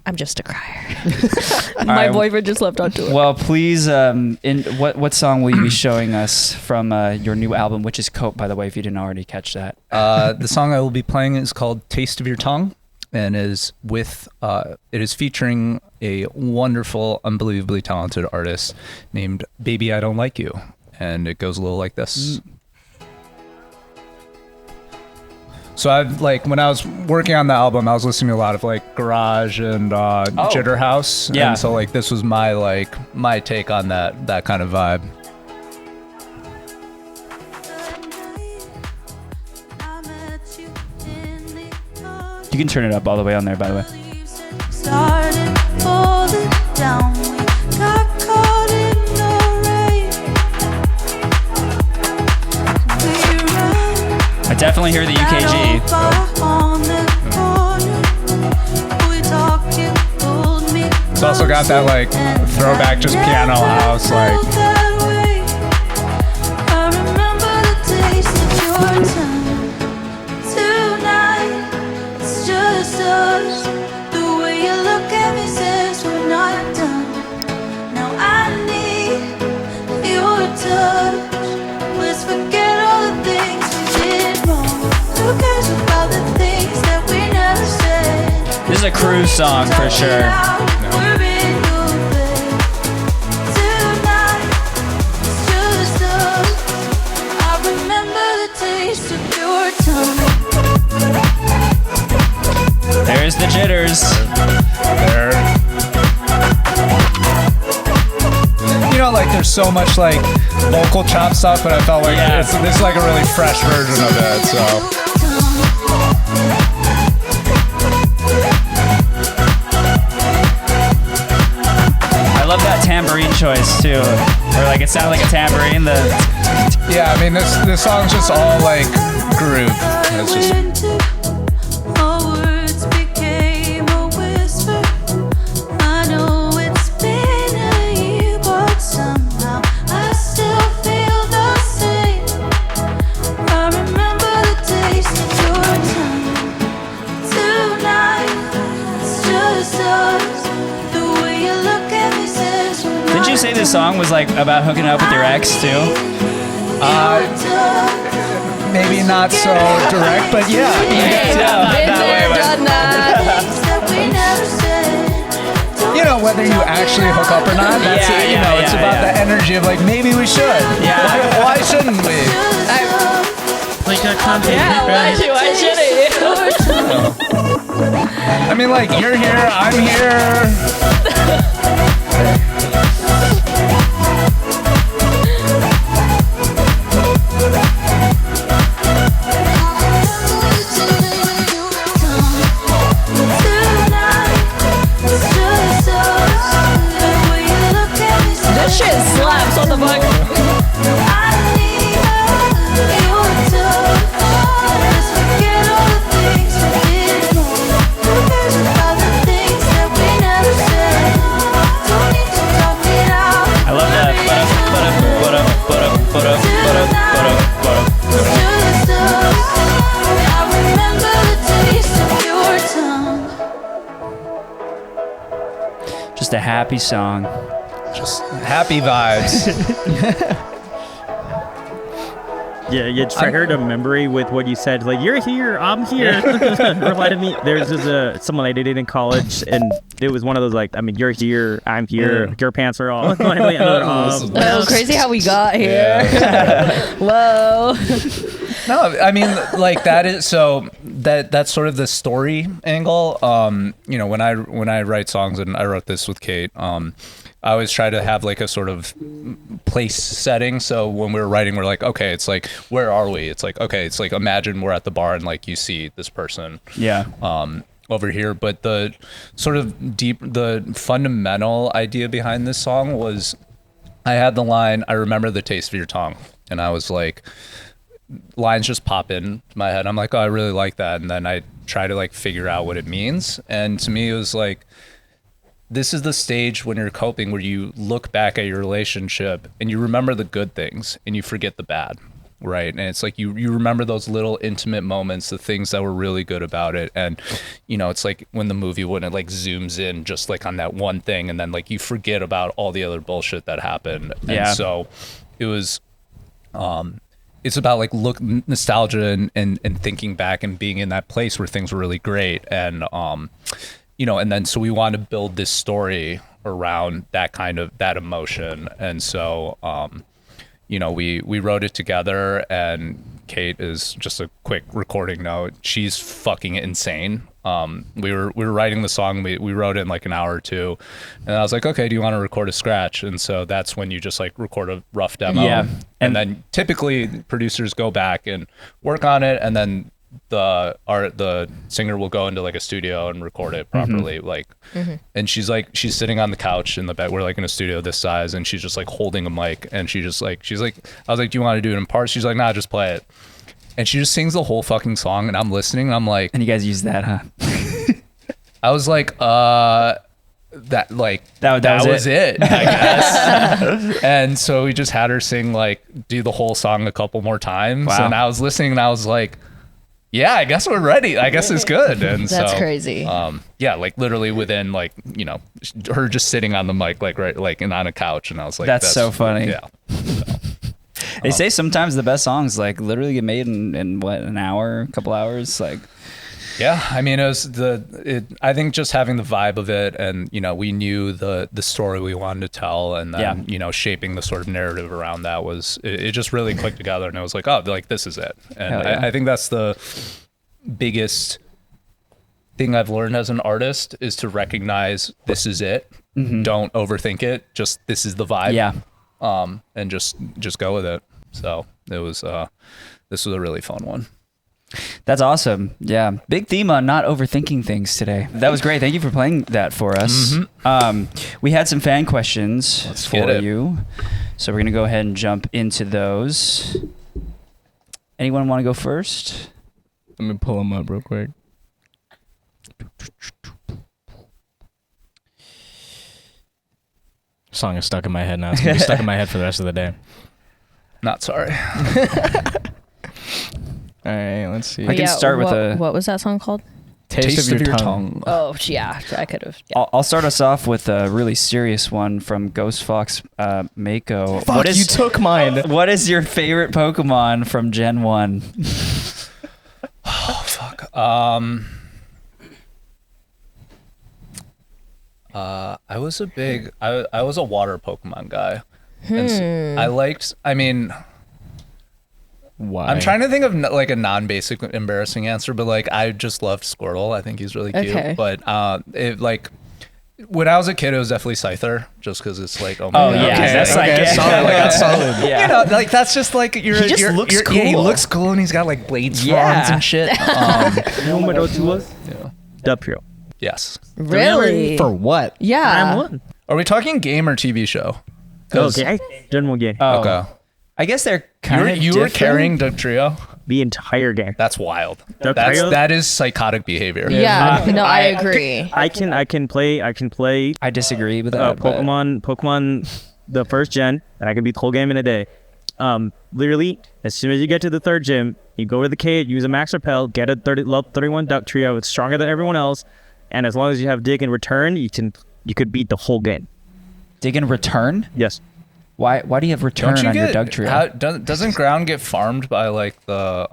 S7: I'm just a crier. My boyfriend just left onto it.
S4: Well, please, what song will you be showing us from your new album, which is Cope, by the way, if you didn't already catch that?
S1: The song I will be playing is called Taste of Your Tongue, and it is featuring a wonderful, unbelievably talented artist named Baby I Don't Like You, and it goes a little like this. So I've when I was working on the album, I was listening to a lot of like garage and jitter house.
S4: Yeah.
S1: And so this was my take on that kind of vibe.
S4: You can turn it up all the way on there, by the way. I definitely hear the UKG.
S1: It's also got that throwback just piano house
S4: This is a cruise song for sure. There's the jitters.
S1: There. You know, there's so much vocal chop stuff, but I felt like this is a really fresh version of it. So.
S4: I love that tambourine choice too, or it sounded like a tambourine.
S1: Yeah, I mean this song's just all groove. It's just.
S4: Didn't you say this song was about hooking up with your ex too?
S1: Maybe not so direct, but yeah.
S7: Done that.
S1: You know, whether you actually hook up or not, that's it. It's about the energy of maybe we should.
S4: Yeah.
S1: Why shouldn't we?
S7: Why should he?
S1: I mean, you're here, I'm here.
S2: I love that. Just a happy song.
S1: Just happy vibes.
S5: Yeah, you triggered a memory with what you said. Like, you're here, I'm here. Reminded me, there's just someone I dated in college, and it was one of those, like, I mean, you're here, I'm here, your pants are off.
S7: Oh, crazy how we got here. Whoa.
S1: No, I mean, like that is so that's sort of the story angle. You know, when I write songs, and I wrote this with Kate, I always try to have like a sort of place setting. So when we were writing, we're like, okay, it's like, where are we? It's like, okay, it's like, imagine we're at the bar and like you see this person over here. But the sort of the fundamental idea behind this song was, I had the line, I remember the taste of your tongue. And I was like, lines just pop in my head. I'm like, oh, I really like that. And then I try to like figure out what it means. And to me, it was like, this is the stage when you're coping, where you look back at your relationship and you remember the good things and you forget the bad, right? And it's like you remember those little intimate moments, the things that were really good about it. And, you know, it's like when the movie, when it like zooms in just like on that one thing, and then like you forget about all the other bullshit that happened.
S2: Yeah.
S1: And so it was, it's about like nostalgia and thinking back and being in that place where things were really great. And, you know, and then so we want to build this story around that kind of that emotion. And so, you know, we wrote it together, and Kate is just a quick recording note. She's fucking insane. We were writing the song. We wrote it in like an hour or two, and I was like, okay, do you want to record a scratch? And so that's when you just like record a rough demo.
S2: Yeah.
S1: And then typically producers go back and work on it, and then the singer will go into like a studio and record it properly. Like, and she's sitting on the couch in the bed. We're like in a studio this size, and she's just like holding a mic, and she's like, I was like, do you want to do it in parts? She's like, nah, just play it. And she just sings the whole fucking song, and I'm listening, and I'm like,
S2: And you guys use that, huh?
S1: I was like, that was it, I guess. And so we just had her sing, like, do the whole song a couple more times.
S2: Wow.
S1: And I was listening, and I was like, yeah, I guess we're ready. I guess it's good. And
S7: That's
S1: so,
S7: crazy.
S1: yeah, like literally within like, you know, her just sitting on the mic, like right, like and on a couch, and I was like,
S2: That's so funny.
S1: Yeah.
S2: They say sometimes the best songs like literally get made in what, an hour, a couple hours, like.
S1: Yeah, I mean, it was I think just having the vibe of it, and you know, we knew the story we wanted to tell, and then you know, shaping the sort of narrative around that was it just really clicked together, and it was like, oh, like this is it. And I think that's the biggest thing I've learned as an artist, is to recognize this is it. Don't overthink it. Just this is the vibe.
S2: Yeah.
S1: And just go with it. So it was this was a really fun one.
S2: That's awesome. Yeah. Big theme on not overthinking things today. That was great. Thank you for playing that for us. We had some fan questions for you. So we're going to go ahead and jump into those. Anyone want to go first?
S6: Let me pull them up real quick. Song is stuck in my head now. It's going to be stuck in my head for the rest of the day.
S1: Not sorry.
S6: All right, let's see.
S2: I can start with
S7: what was that song called?
S6: Taste of your tongue.
S7: Oh, yeah, I could have. Yeah.
S2: I'll start us off with a really serious one from Ghost Fox Mako.
S6: Fuck, you took mine.
S2: What is your favorite Pokemon from Gen 1?
S1: Oh, fuck. I was a big, I was a water Pokemon guy. And so I liked, I mean,
S6: Why?
S1: I'm trying to think of like a non-basic embarrassing answer, but like I just loved Squirtle. I think he's really cute.
S7: Okay.
S1: But it like when I was a kid, it was definitely Scyther, just because it's like, oh my god,
S2: yeah,
S1: okay,
S2: that's
S1: okay,
S2: like
S1: solid, like that's solid.
S2: Yeah.
S1: You know, like that's just like he
S2: looks cool.
S1: Yeah, he looks cool, and he's got like blades for arms and shit.
S5: Numero two, Duprio.
S1: Yes.
S7: Really?
S6: For what?
S7: Yeah.
S5: I'm one.
S1: Are we talking game or TV show?
S5: Okay, done one game.
S4: Oh,
S1: Okay.
S4: I guess they're kind of
S1: You were carrying Doug Trio?
S5: The entire game.
S1: That's wild.
S5: Doug Trio?
S1: That is psychotic behavior.
S7: Yeah, no, I agree.
S5: I can play.
S4: I disagree with that. but-
S5: Pokemon, the first gen, and I can beat the whole game in a day. Literally, as soon as you get to the third gym, you go to the cave, use a max repel, get a level 31 Duck Trio. It's stronger than everyone else, and as long as you have dig in return, you could beat the whole game.
S4: Dig in return?
S5: Yes.
S4: Why do you have return
S1: Don't you
S4: on your
S1: get
S4: Doug Trio?
S1: doesn't ground get farmed by like the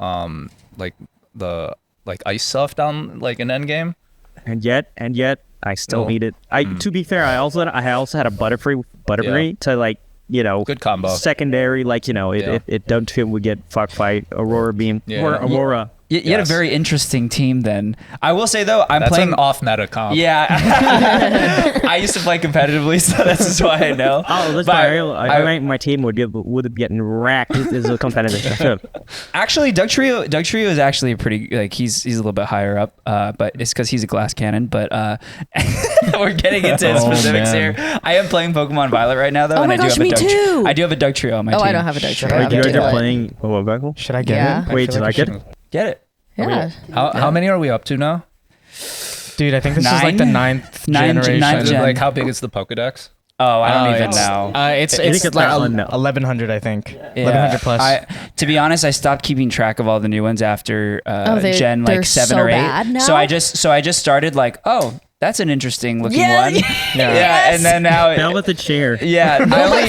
S1: ice stuff down like an end game?
S5: And yet, I still need it. To be fair, I also had a Butterfree to like
S1: Good combo.
S5: secondary, like it don't feel we get fucked by Aurora Beam or Aurora.
S4: You had a very interesting team then. I will say though,
S1: That's
S4: playing
S1: an off-meta comp.
S4: Yeah, I used to play competitively, so that's just why I know.
S5: Oh, that's why my team would be getting racked as a competitor.
S4: Actually, Doug Trio is actually a pretty like he's a little bit higher up, but it's because he's a glass cannon. But we're getting into specifics here. I am playing Pokemon Violet right now though,
S7: Oh
S4: and
S7: my
S4: I do
S7: gosh,
S4: have a
S7: me
S4: Doug.
S7: too.
S4: I do have a Doug Trio on my team.
S7: Oh, I don't have a Doug Trio.
S5: Wait, you guys
S7: Yeah.
S5: are playing Vehicle?
S6: Should I get
S7: Yeah.
S6: it?
S5: Wait,
S6: feel
S5: did I
S6: should.
S5: get it?
S4: Get it.
S7: Yeah.
S1: How many are we up to now?
S6: Dude, I think this is like the ninth generation.
S4: ninth gen.
S1: Like how big is the Pokedex?
S4: Oh, I don't even
S6: it's,
S4: know.
S6: It's
S5: I think
S6: it's
S5: it's
S6: like
S5: that one now.
S6: 1100, I think.
S4: Yeah.
S6: 1100 plus.
S4: To be honest, I stopped keeping track of all the new ones after Gen
S7: they're
S4: like 7
S7: so
S4: or 8.
S7: bad now?
S4: So I just started like, oh, that's an interesting looking
S7: Yeah.
S4: one. Yeah, and then now
S5: Fell with the chair.
S4: yeah,
S7: My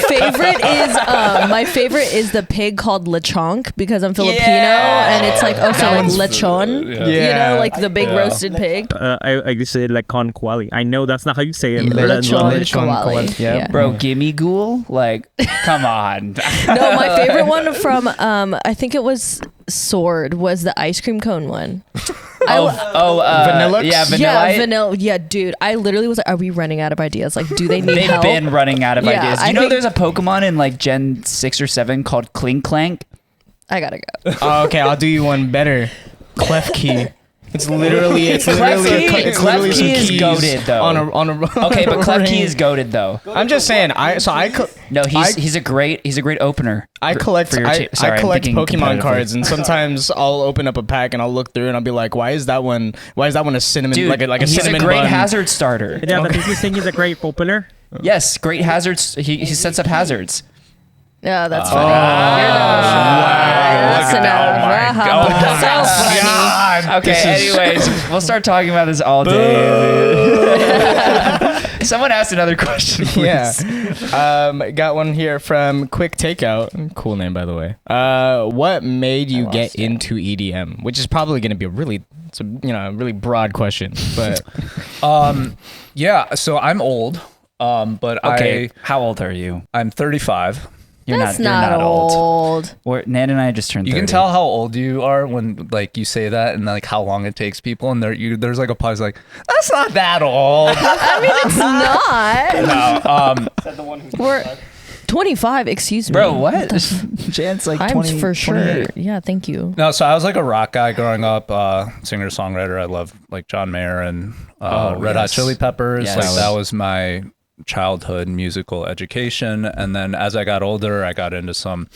S7: favorite is the pig called Lechonk because I'm Filipino and it's like also like lechon.
S1: Yeah.
S7: You know, like the big
S1: Yeah.
S7: roasted pig.
S5: I just say like con quali. I know that's not how you say it. but
S7: Lechon
S6: Lechon
S7: koali.
S6: koali.
S7: Yeah.
S4: bro, gimme ghoul, like, come on.
S7: No, my favorite one from I think it was Sword was the ice cream cone one.
S6: Vanillux?
S4: Yeah, vanilla.
S7: Yeah, vanilla. Yeah, dude. I literally was like, are we running out of ideas? Like, do they need
S4: They've
S7: help?
S4: been running out of
S7: Yeah,
S4: ideas.
S7: I
S4: You know,
S7: think-
S4: there's a Pokemon in like Gen 6 or 7 called Clink Clank.
S7: I gotta go.
S6: Oh, okay, I'll do you one better. Klefki. It's literally some
S4: Klefki is
S6: keys
S4: goated though.
S6: on a
S4: Okay, but Klefki
S6: ring.
S4: is goated though.
S6: I'm just saying.
S4: No, he's a great opener.
S6: I collect
S4: for your team. Sorry,
S6: I
S4: I'm
S6: collect
S4: thinking
S6: Pokemon
S4: competitively.
S6: cards, and sometimes I'll open up a pack and I'll look through and I'll be like, why is that one a cinnamon
S4: Dude,
S6: like a
S4: he's
S6: cinnamon
S4: a great
S6: bun?
S4: hazard starter.
S5: Yeah, but this thing is a great opener.
S4: Yes, great hazards. He sets up hazards.
S7: Yeah, that's funny.
S1: Wow.
S7: That's so funny.
S4: Okay, anyways, we'll start talking about this all day. Someone asked another question, please.
S6: Yeah. Got one here from Quick Takeout. Cool name, by the way. What made you get into EDM? Which is probably going to be a really broad question, but
S1: Yeah, so I'm old. But
S4: Okay, how old are you?
S1: I'm 35.
S4: You're
S7: That's
S4: you're not
S7: old.
S4: Nand and I just turned 30.
S1: You can tell how old you are when like you say that and like how long it takes people and there's like a pause like that's not that old.
S7: I mean, it's not.
S1: No,
S7: We're 25. Excuse me.
S4: Bro, what? Jan's like
S7: I'm
S4: 20,
S7: for sure.
S4: 28.
S7: Yeah, thank you.
S1: no. So I was like a rock guy growing up, singer songwriter. I love like John Mayer and Red Hot
S4: yes.
S1: Chili Peppers.
S4: Yes.
S1: Like that was my childhood musical education. And then as I got older, I got into some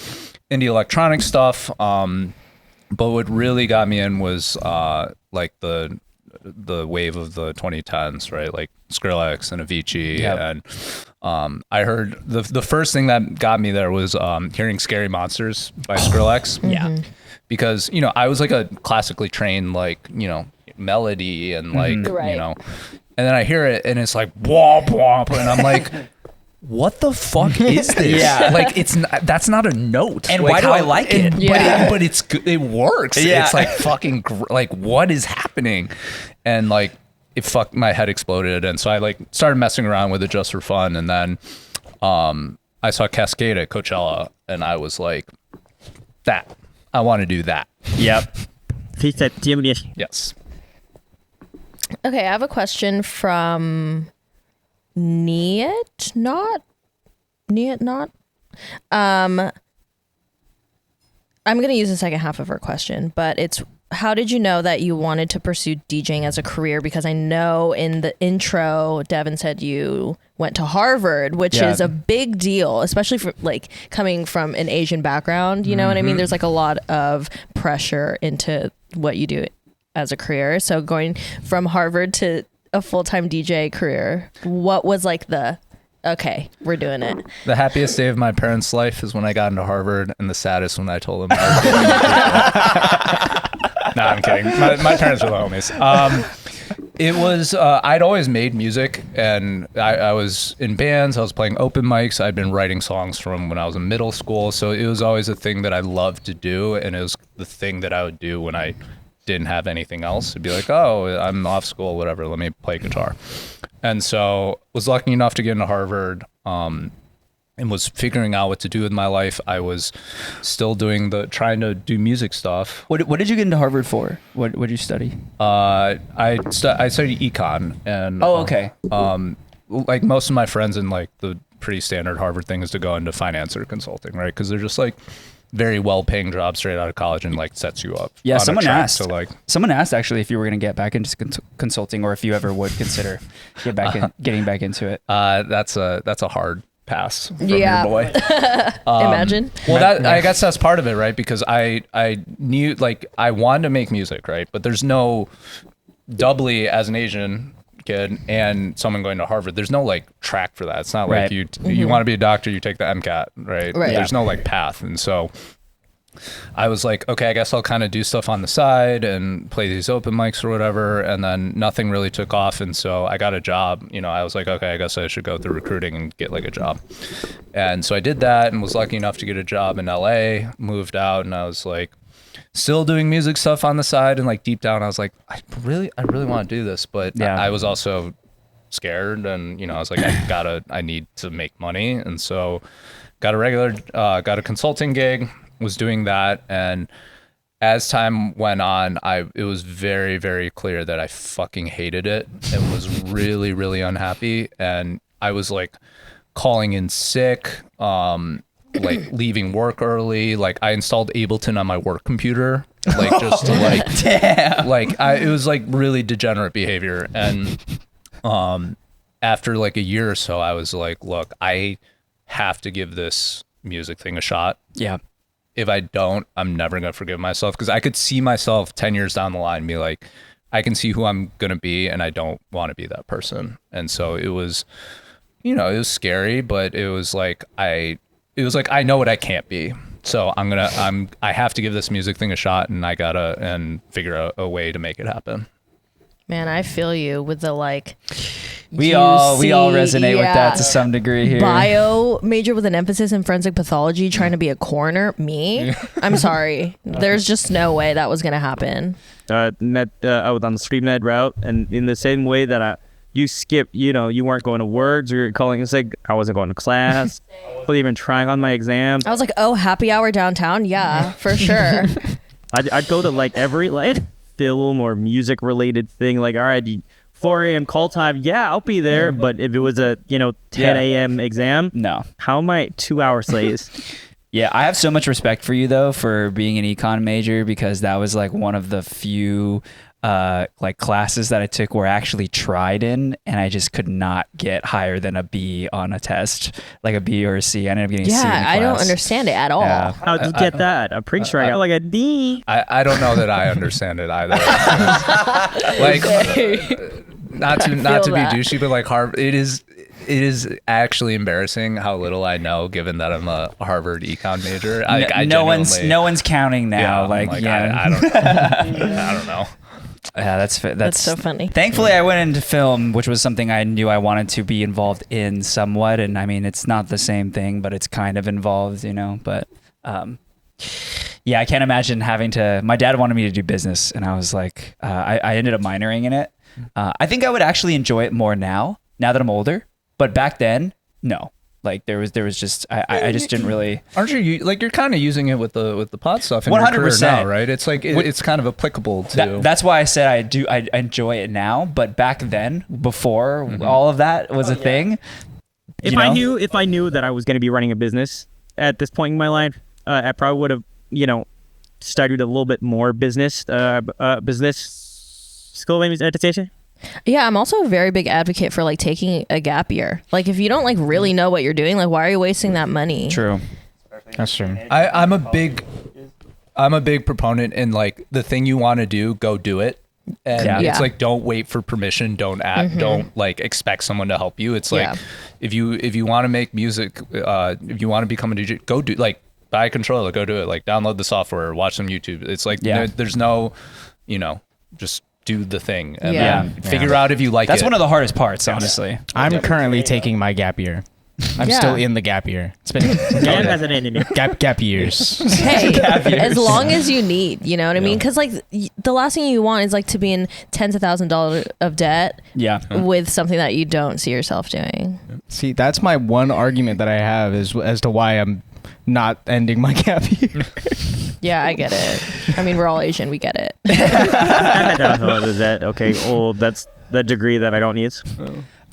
S1: indie electronic stuff. But what really got me in was like the wave of the 2010s, right? Like Skrillex and Avicii.
S4: Yep.
S1: And I heard the first thing that got me there was hearing Scary Monsters by Skrillex.
S4: Yeah.
S1: Because, you know, I was like a classically trained, like, you know, melody and like,
S7: Right.
S1: you know, and then I hear it and it's like, womp womp. And I'm like, what the fuck is this?
S4: Yeah.
S1: Like, that's not a note.
S4: And
S1: like,
S4: why do I like it?
S7: Yeah.
S1: But it's good. It works.
S4: Yeah.
S1: It's like fucking, like, what is happening? And like, my head exploded. And so I like started messing around with it just for fun. And then I saw Cascade at Coachella and I was like, I want to do that.
S4: Yep.
S1: Yes.
S7: Okay, I have a question from Niet Not. I'm gonna use the second half of her question, but it's how did you know that you wanted to pursue DJing as a career? Because I know in the intro, Devin said you went to Harvard, which is a big deal, especially for like coming from an Asian background. You know what I mean? There's like a lot of pressure into what you do as a career. So going from Harvard to a full-time DJ career, what was like okay, we're doing it?
S1: The happiest day of my parents' life is when I got into Harvard, and the saddest when I told them I was No, I'm kidding. My parents were the homies. It was, I'd always made music, and I was in bands. I was playing open mics. I'd been writing songs from when I was in middle school. So it was always a thing that I loved to do, and it was the thing that I would do when I didn't have anything else. It'd be like, oh, I'm off school, whatever, let me play guitar. And so was lucky enough to get into Harvard, and was figuring out what to do with my life. I was still trying to do music stuff.
S4: What did you get into Harvard for? What did you study?
S1: I studied econ, and
S4: okay.
S1: Like most of my friends in like the pretty standard Harvard thing is to go into finance or consulting, right? Because they're just like very well-paying jobs straight out of college and like sets you up.
S4: Yeah, someone asked.
S1: So like,
S4: someone asked actually if you were going to get back into consulting, or if you ever would consider getting back into it.
S1: That's a hard pass from
S7: Yeah.
S1: your boy.
S7: Imagine.
S1: Well, I guess that's part of it, right? Because I knew, like, I wanted to make music, right? But there's no, doubly as an Asian kid and someone going to Harvard, there's no like track for that. It's not like you want to be a doctor, you take the MCAT, right? There's no like path. And so I was like, okay, I guess I'll kind of do stuff on the side and play these open mics or whatever. And then nothing really took off. And so I got a job. You know, I was like, okay, I guess I should go through recruiting and get like a job. And so I did that and was lucky enough to get a job in LA, moved out, and I was like still doing music stuff on the side. And like deep down, I was like, I really want to do this. But I was also scared. And, you know, I was like, I need to make money. And so got a consulting gig, was doing that, and as time went on, it was very, very clear that I fucking hated it and was really, really unhappy. And I was like calling in sick, like leaving work early. Like I installed Ableton on my work computer, like just to like,
S4: Damn.
S1: like it was like really degenerate behavior. And after like a year or so, I was like, look, I have to give this music thing a shot.
S4: Yeah.
S1: If I don't, I'm never going to forgive myself, because I could see myself 10 years down the line and be like, I can see who I'm going to be, and I don't want to be that person. And so it was, you know, it was scary, but it was like, I know what I can't be. So I have to give this music thing a shot, and figure out a way to make it happen.
S7: Man, I feel you with the like.
S4: We all resonate with that to some degree here.
S7: Bio major with an emphasis in forensic pathology, trying to be a coroner. Me? I'm sorry. There's just no way that was gonna happen.
S5: I was on the street med route, and in the same way that you skip, you know, you weren't going to words, or you're calling in sick. I wasn't going to class. I wasn't even trying on my exam.
S7: I was like, oh, happy hour downtown? Yeah, for sure.
S5: I'd go to like every like film or music related thing, like, all right, 4 a.m. call time, yeah, I'll be there. But if it was a 10 a.m. exam,
S4: no.
S5: How am I 2 hours late?
S4: Yeah, I have so much respect for you though for being an econ major, because that was like one of the few like classes that I took where I actually tried in, and I just could not get higher than a B on a test, like a B or a C. I ended up getting a C in the class.
S7: I don't understand it at all.
S4: Yeah.
S5: How'd you get that? I'm pretty sure I got like a D.
S1: I don't know that I understand it either. Like, not to be douchey, but like Harvard, it is actually embarrassing how little I know, given that I'm a Harvard econ major.
S4: No one's counting now.
S1: I don't know.
S4: Yeah, that's
S7: so funny.
S4: Thankfully, I went into film, which was something I knew I wanted to be involved in somewhat. And I mean, it's not the same thing, but it's kind of involved, you know. But yeah, I can't imagine having to. My dad wanted me to do business, and I was like, I ended up minoring in it. I think I would actually enjoy it more now that I'm older. But back then, no. Like there was just I just didn't really.
S1: Aren't you like you're kind of using it with the pod stuff in 100% your career now, right? It's like it's kind of applicable to.
S4: That's why I said I enjoy it now, but back then, before all of that was a thing.
S5: If I knew that I was going to be running a business at this point in my life, I probably would have studied a little bit more business school, maybe attestation.
S7: Yeah, I'm also a very big advocate for like taking a gap year. Like if you don't like really know what you're doing, like why are you wasting that money?
S4: True.
S6: That's true.
S1: I'm a big proponent in like the thing you want to do, go do it. And
S7: Yeah.
S1: it's like, don't wait for permission. Don't act. Don't like expect someone to help you. It's like,
S7: Yeah.
S1: if you want to make music, if you want to become a DJ, go do, like, buy a controller, go do it. Like, download the software, watch some YouTube. It's like, there's no, just do the thing and
S7: Yeah.
S1: then figure out if you like
S4: That's
S1: it.
S4: one of the hardest parts, honestly.
S6: I'm currently taking my gap year. I'm
S7: Yeah.
S6: still in the gap year. It's been
S5: Dan has an ending.
S6: gap years.
S7: Hey,
S4: years.
S7: as long as you need, you know what I mean? Because like the last thing you want is like to be in tens of thousands of dollars of debt
S4: Yeah.
S7: with something that you don't see yourself doing.
S6: See, that's my one argument that I have is as to why I'm not ending my gap year.
S7: Yeah, I get it. I mean, we're all Asian. We get it.
S5: Is that okay? Oh, that's the degree that I don't need.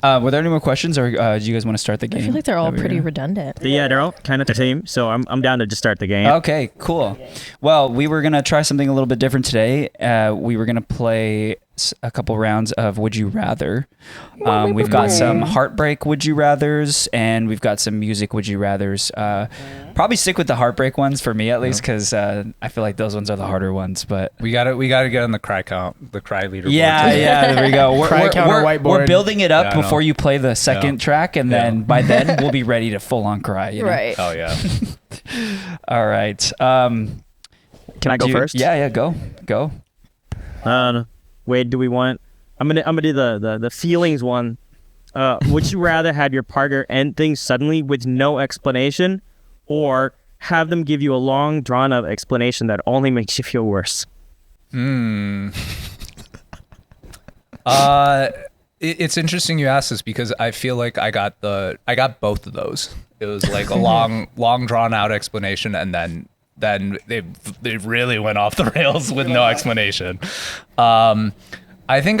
S4: Were there any more questions, or do you guys want to start the game?
S7: I feel like they're all
S4: that we're
S7: pretty
S4: gonna-
S7: redundant.
S5: Yeah, they're all kind of the same. So I'm down to just start the game.
S4: Okay, cool. Well, we were gonna try something a little bit different today. We were gonna play a couple rounds of Would You Rather. We've got some heartbreak Would You Rathers, and we've got some music Would You Rathers. Probably stick with the heartbreak ones for me at least, because I feel like those ones are the harder ones. But
S1: we gotta get on the cry count, the cry leaderboard.
S4: yeah, there we go.
S6: Cry counter whiteboard.
S4: We're building it up
S1: Yeah, I know.
S4: before you play the second track, and then by then we'll be ready to full on cry. You know?
S7: Right.
S1: Oh yeah.
S4: All right.
S5: Can I go first?
S4: Yeah, go.
S5: Wait, do we want? I'm gonna do the feelings one. Would you rather have your partner end things suddenly with no explanation, or have them give you a long, drawn-out explanation that only makes you feel worse?
S1: It's interesting you asked this because I feel like I got both of those. It was like a long drawn out explanation, and then they really went off the rails with no explanation. I think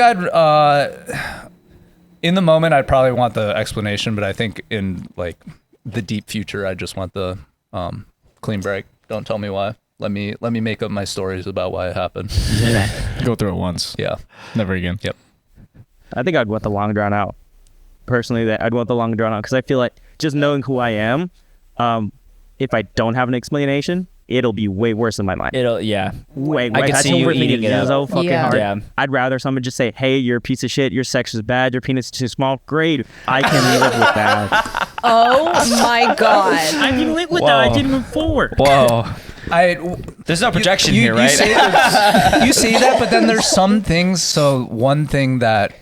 S1: in the moment I'd probably want the explanation, but I think in like the deep future I just want the clean break. Don't tell me why. Let me make up my stories about why it happened.
S6: Go through it once.
S1: Yeah.
S6: Never again.
S1: Yep.
S5: I think I'd want the long drawn out. Personally, I'd want the long drawn out because I feel like just knowing who I am, if I don't have an explanation, it'll be way worse in my mind.
S4: I
S5: Way.
S4: could
S5: That's
S4: see you
S5: worth me
S4: eating
S5: to
S4: it up.
S5: so fucking
S7: Yeah.
S5: hard.
S4: Yeah.
S5: I'd rather someone just say, "Hey, you're a piece of shit. Your sex is bad. Your penis is too small." Great, I can live with that.
S7: Oh my god.
S5: I can live with
S4: Whoa.
S5: that. I can move forward.
S4: Whoa. There's no projection here, right?
S1: You say that, but then there's some things. So one thing that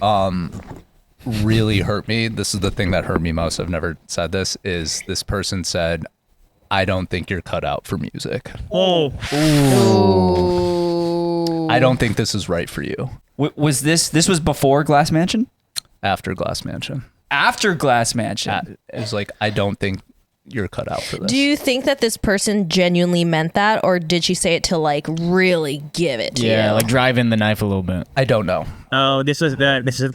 S1: really hurt me, this is the thing that hurt me most, I've never said this, is this person said, "I don't think you're cut out for music.
S5: Oh,
S1: I don't think this is right for you."
S4: Was this was before Glass Mansion?
S1: After Glass Mansion.
S4: After Glass Mansion.
S1: It was like, I don't think you're cut out for this.
S7: Do you think that this person genuinely meant that, or did she say it to like really give it to you?
S6: Yeah, like drive in the knife a little bit.
S1: I don't know.
S5: oh, this is kind of.
S1: This is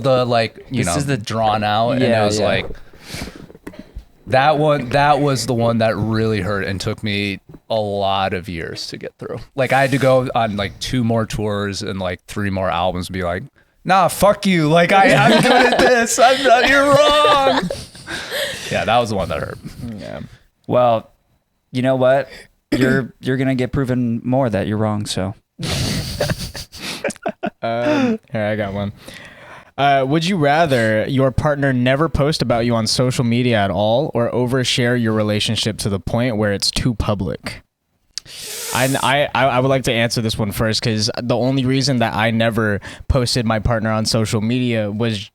S1: the like,
S4: This is the
S1: drawn out, and
S4: Yeah,
S1: it was
S4: yeah.
S1: like that was the one that really hurt and took me a lot of years to get through. Like I had to go on like 2 more tours and like 3 more albums and be like, nah, fuck you. Like I'm good at this. I'm not, you're wrong. Yeah, that was the one that hurt.
S6: Yeah.
S4: Well, you know what? You're gonna get proven more that you're wrong. So
S6: Here, I got one. Would you rather your partner never post about you on social media at all, or overshare your relationship to the point where it's too public? I would like to answer this one first, because the only reason that I never posted my partner on social media was,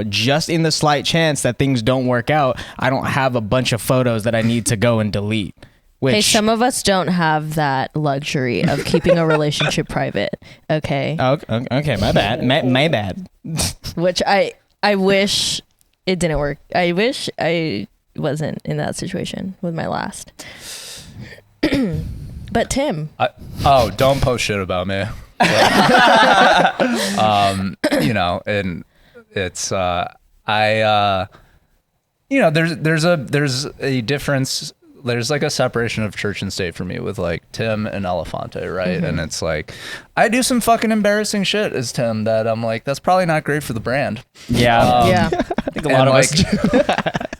S6: just in the slight chance that things don't work out, I don't have a bunch of photos that I need to go and delete. Which,
S7: Hey, some of us don't have that luxury of keeping a relationship private. Okay.
S6: okay, my bad. My bad.
S7: Which I wish it didn't work. I wish I wasn't in that situation with my last. But Tim.
S1: Don't post shit about me. And it's there's a difference. there's like a separation of church and state for me with like Tim and Elephante, right?
S4: Mm-hmm.
S1: And it's like I do some fucking embarrassing shit as Tim that I'm like, that's probably not great for the brand.
S4: Yeah.
S7: Yeah.
S4: I think a lot of us do.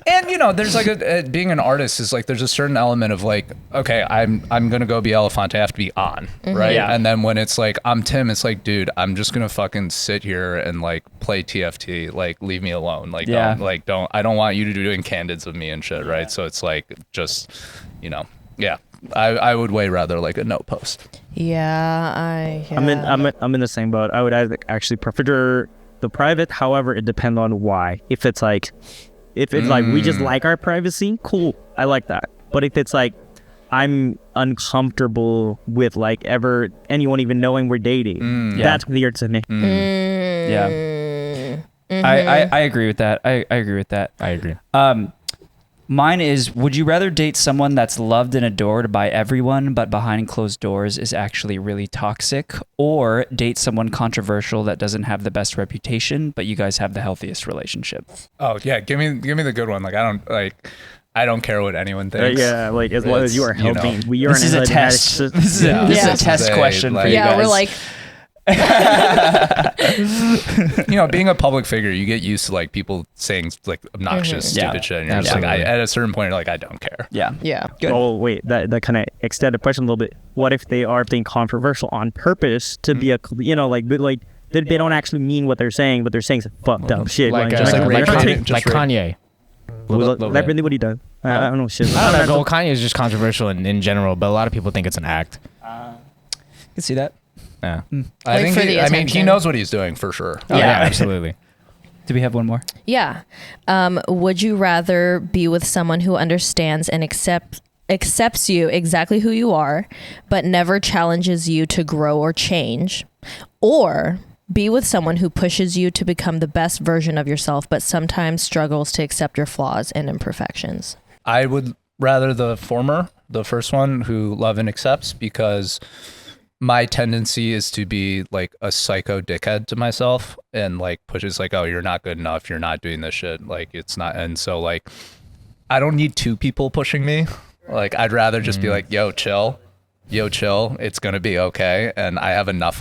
S1: And you know, there's like being an artist is like there's a certain element of like, okay, I'm gonna go be Elephante, I have to be on, right?
S4: Yeah.
S1: And then when it's like I'm Tim, it's like, dude, I'm just gonna fucking sit here and like play TFT, like leave me alone, like
S4: Yeah.
S1: I don't want you to do doing candids with me and shit, right? So it's like just, you know, yeah. I would way rather like a no post.
S7: Yeah,
S5: I'm in the same boat. I would actually prefer the private. However, it depends on why. If it's like we just like our privacy, cool. I like that. But if it's like I'm uncomfortable with like ever anyone even knowing we're dating, that's weird to me.
S4: Yeah.
S7: Mm-hmm.
S4: I agree with that. I agree with that.
S6: I agree.
S4: Mine is, would you rather date someone that's loved and adored by everyone but behind closed doors is actually really toxic, or date someone controversial that doesn't have the best reputation but you guys have the healthiest relationship?
S1: Oh yeah, give me the good one. Like I don't care what anyone thinks.
S5: Yeah, like as long as you are
S1: You know.
S5: helping. We are
S4: This is a test. This is a test
S1: Say,
S4: question for
S1: like-
S4: you
S7: yeah,
S4: guys.
S7: we're like,
S1: You know, being a public figure, you get used to like people saying like obnoxious,
S4: Yeah,
S1: stupid shit, and you're just like,
S6: absolutely.
S1: at a certain point, you're like, I don't care.
S4: Yeah.
S7: yeah.
S4: Good.
S5: Oh wait, that kind of extended the question a little bit. What if they are being controversial on purpose to be a like they don't actually mean what they're saying, but they're saying some fucked up shit.
S6: Like
S1: just like
S6: like
S1: Kanye- just
S6: Kanye.
S5: That's really what he does. I don't know shit.
S6: I don't know. Well, Kanye is just controversial in general, but a lot of people think it's an act.
S4: I can see that.
S6: Yeah.
S1: I
S7: Like
S1: think
S7: for the
S1: he
S7: attention.
S1: knows what he's doing for sure.
S6: Oh,
S4: Yeah.
S6: yeah, absolutely.
S4: Do we have one more?
S7: Yeah. Would you rather be with someone who understands and accepts you exactly who you are, but never challenges you to grow or change, or be with someone who pushes you to become the best version of yourself, but sometimes struggles to accept your flaws and imperfections?
S1: I would rather the former, the first one, who love and accepts, because my tendency is to be like a psycho dickhead to myself and like pushes like, oh, you're not good enough, you're not doing this shit, like it's not. And so like I don't need two people pushing me. Like I'd rather just be like, yo chill, it's gonna be okay. And I have enough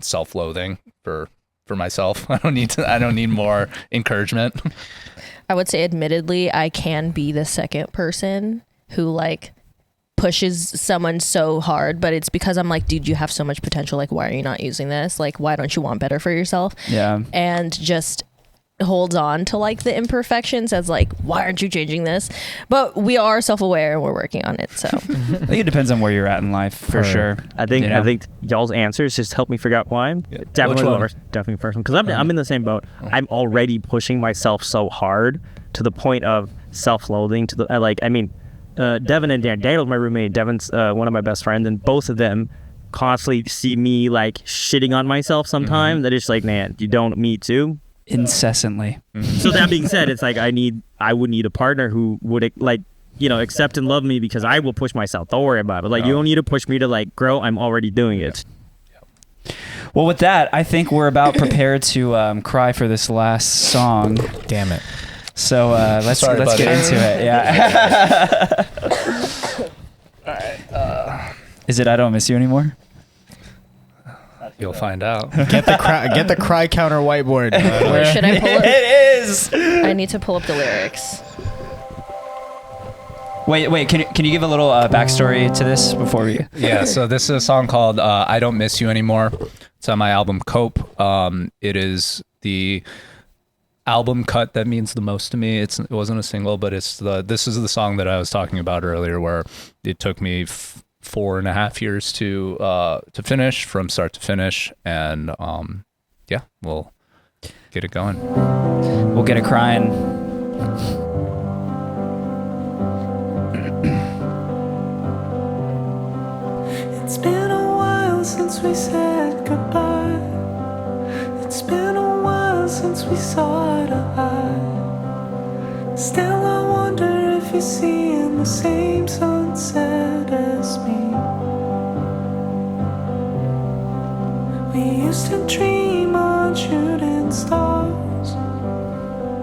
S1: self-loathing for myself. I don't need more encouragement.
S7: I would say, admittedly, I can be the second person who like pushes someone so hard, but it's because I'm like, dude, you have so much potential. Like, why are you not using this? Like, why don't you want better for yourself?
S4: Yeah.
S7: And just holds on to like the imperfections as like, why aren't you changing this? But we are self-aware and we're working on it. So
S4: I think it depends on where you're at in life, for sure.
S5: I think
S4: You know?
S5: I think y'all's answers just help me figure out why. Definitely
S1: Which one?
S5: definitely first one, because I'm in the same boat. I'm already pushing myself so hard to the point of self-loathing. To the Devin and Dan. Daniel's my roommate. Devin's one of my best friends, and both of them constantly see me like shitting on myself sometimes. That it's like, man, you don't me too.
S4: Incessantly.
S5: So that being said, it's like I would need a partner who would like, you know, accept and love me, because I will push myself. Don't worry about it. Like, you don't need to push me to like grow. I'm already doing it.
S4: Well, with that, I think we're about prepared to cry for this last song.
S6: Damn it.
S4: So let's
S1: Sorry,
S4: get
S1: buddy.
S4: into it. Yeah.
S1: All right.
S4: Is it I Don't Miss You Anymore?
S1: You'll find out.
S6: Get the cry counter whiteboard.
S7: where should I pull up?
S4: It is.
S7: I need to pull up the lyrics.
S4: Wait. Can you give a little backstory to this before we?
S1: Yeah, so this is a song called I Don't Miss You Anymore. It's on my album Cope. It is the album cut that means the most to me. It wasn't a single, but this is the song that I was talking about earlier, where it took me 4.5 years to finish, from start to finish. And yeah, we'll get it going.
S4: We'll get it crying.
S9: It's been a while since we said goodbye. It's been a while since we saw eye to eye. Still I wonder if you're seeing the same sunset as me. We used to dream on shooting stars.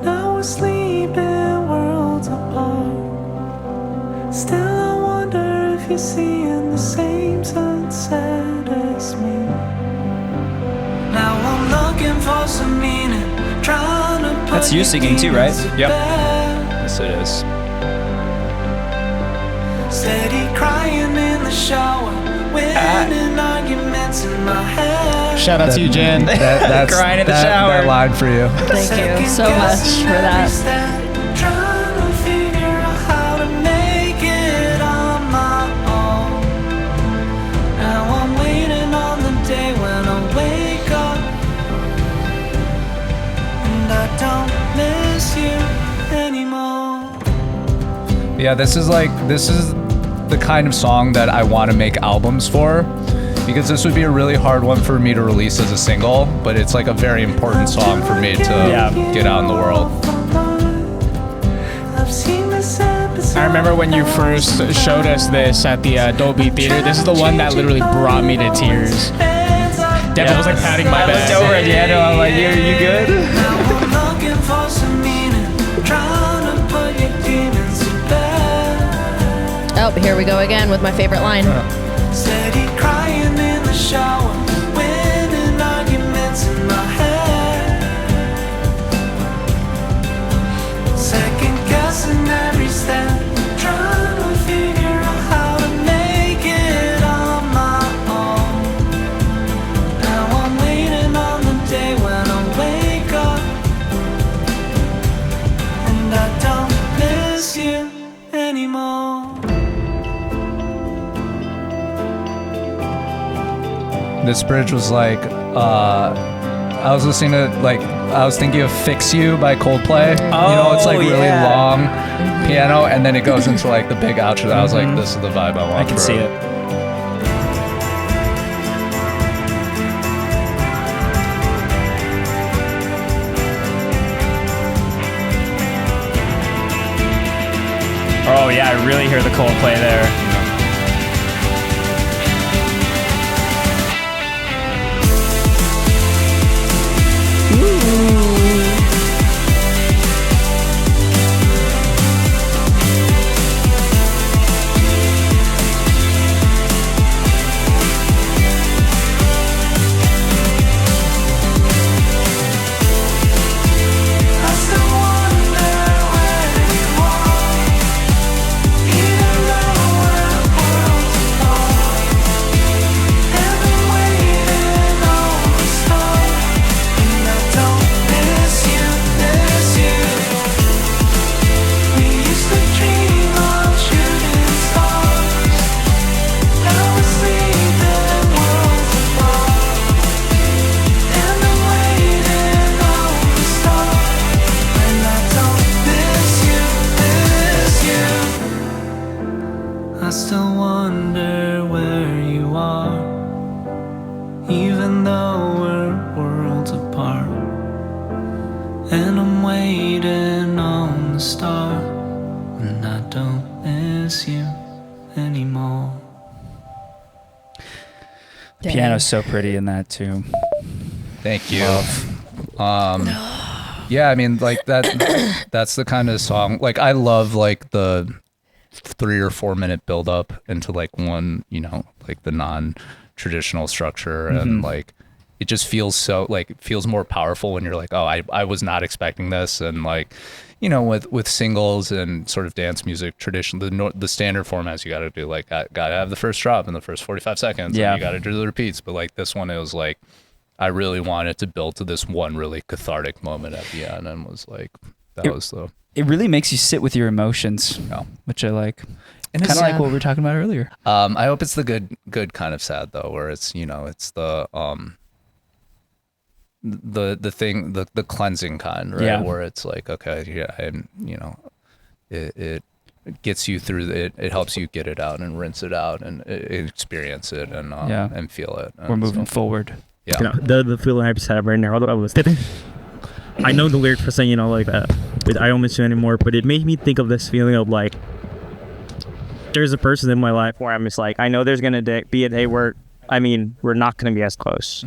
S9: Now we're sleeping worlds apart. Still I wonder if you're seeing the same sunset as me. Now I'm looking for some meaning, trying to put
S4: That's you
S9: your
S4: singing too, right?
S9: demons to
S1: Yep.
S9: bed.
S1: Yes, it is.
S9: Steady crying in the shower, winning arguments in my head.
S6: Shout out to you, Jen.
S1: That's
S4: Crying in the
S1: that
S4: shower.
S1: line for you.
S7: Thank you so much for that.
S9: Trying to figure out how to make it on my own. Now I'm waiting on the day when I wake up, and I don't miss you anymore.
S1: Yeah, this is the kind of song that I want to make albums for, because this would be a really hard one for me to release as a single, but it's like a very important song for me to get out in the world.
S6: I remember when you first showed us this at the Dolby Theater. This is the one that literally brought me to tears. Devin was like patting my back.
S4: Looked over at Daniel. I'm like, you good?
S9: Looking for some meaning, trying to put your demons to bed.
S7: Oh, here we go again with my favorite line.
S9: Steady crying in the shower, winning arguments in my head. Second guessing every step, trying to figure out how to make it on my own. Now I'm waiting on the day when I wake up, and I don't miss you anymore.
S1: This bridge was like, I was listening to I was thinking of "Fix You" by Coldplay. You know, it's like really
S4: yeah.
S1: long piano, and then it goes into like the big outro. That I was like, this is the vibe I want.
S4: I can
S1: for
S4: see it. Oh yeah, I really hear the Coldplay there.
S9: I still wonder where you are, even though we're worlds apart. And I'm waiting on the star, and I don't miss you, miss you. We used to dream of shooting stars, now we're sleeping worlds apart. And I'm waiting on the star, and I don't miss you, miss you. I still wonder where you are, even though we're worlds apart. And I'm waiting on the star, and I don't miss you anymore.
S4: The piano's so pretty in that too.
S1: Thank you. Yeah, I mean, like that's the kind of song. Like, I love like the 3 or 4 minute build up into like one, you know, like the non-traditional structure, and like it just feels so like it feels more powerful when you're like, oh, I was not expecting this. And like, you know, with singles and sort of dance music tradition, the standard formats, you got to do like gotta have the first drop in the first 45 seconds.
S4: Yeah.
S1: And you got to do the repeats. But like this one, it was like, I really wanted to build to this one really cathartic moment at the end, and was like,
S4: It really makes you sit with your emotions,
S1: Yeah.
S4: which I like.
S1: And
S4: Kind
S1: it's
S4: of like what we were talking about earlier.
S1: I hope it's the good kind of sad though, where it's, you know, it's the thing, the cleansing kind, right?
S4: Yeah.
S1: Where it's like, okay, yeah, and you know, it gets you through it helps you get it out and rinse it out and experience it and and feel it.
S4: We're
S1: And
S4: moving
S1: so,
S4: forward.
S1: yeah.
S5: You know, the feeling I just have right now, I was sitting. I know the lyric for saying, you know, like with I don't miss you anymore, but it made me think of this feeling of like, there's a person in my life where I'm just like, I know there's gonna be a day where, I mean, we're not gonna be as close,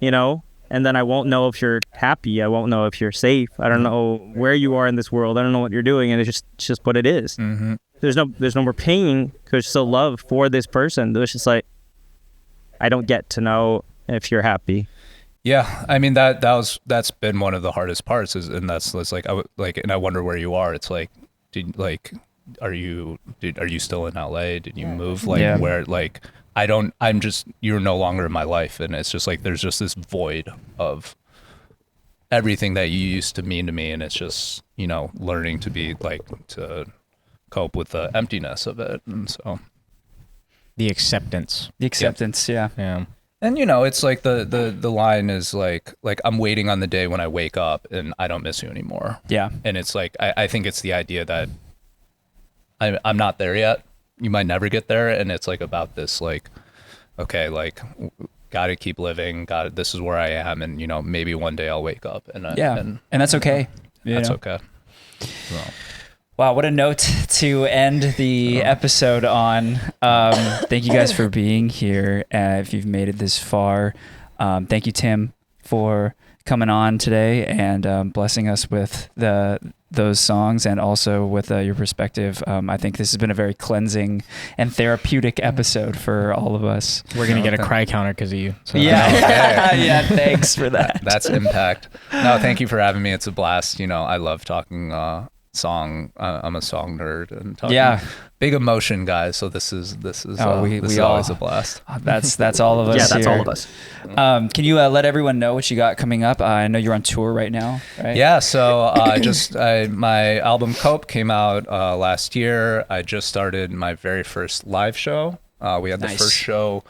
S5: you know, and then I won't know if you're happy, I won't know if you're safe, I don't know where you are in this world, I don't know what you're doing, and it's just what it is. there's no more pain because still love for this person. It's just like I don't get to know if you're happy.
S1: Yeah, I mean that's been one of the hardest parts and that's like and I wonder where you are. It's like are you still in LA? Did you move where you're no longer in my life, and it's just like there's just this void of everything that you used to mean to me, and it's just learning to be to cope with the emptiness of it, and so
S6: The acceptance.
S4: Yeah.
S1: And it's like the line is like I'm waiting on the day when I wake up and I don't miss you anymore.
S4: Yeah.
S1: And it's like I think it's the idea that I'm not there yet. You might never get there, and it's like about this gotta keep living. This is where I am, and maybe one day I'll wake up and
S4: that's okay.
S1: That's okay. So.
S4: Wow, what a note to end the episode on. Thank you guys for being here. If you've made it this far, thank you, Tim, for coming on today and blessing us with those songs and also with your perspective. I think this has been a very cleansing and therapeutic episode for all of us.
S6: We're going to get a cry counter because of you. So.
S4: Yeah. Yeah, thanks for that.
S1: That's impact. No, thank you for having me. It's a blast. I love talking song. I'm a song nerd and talking big emotion guys, so this is always a blast.
S4: That's all of us.
S5: Yeah, that's
S4: here.
S5: all of us.
S4: Can you let everyone know what you got coming up? I know you're on tour right now, right?
S1: Yeah, so my album Cope came out last year. I just started my very first live show. We had the first show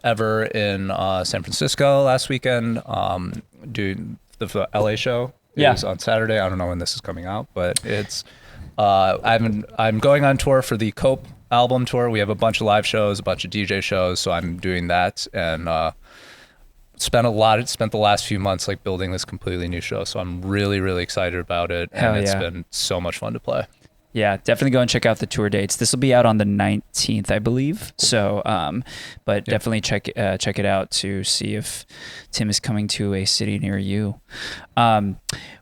S1: ever in San Francisco last weekend. Doing the LA show. It was on Saturday. I don't know when this is coming out, but it's I'm going on tour for the Cope album tour. We have a bunch of live shows, a bunch of DJ shows, so I'm doing that and spent the last few months building this completely new show. So I'm really, really excited about it. And it's been so much fun to play.
S4: Yeah, definitely go and check out the tour dates. This will be out on the 19th, I believe. So, but definitely check it out to see if Tim is coming to a city near you.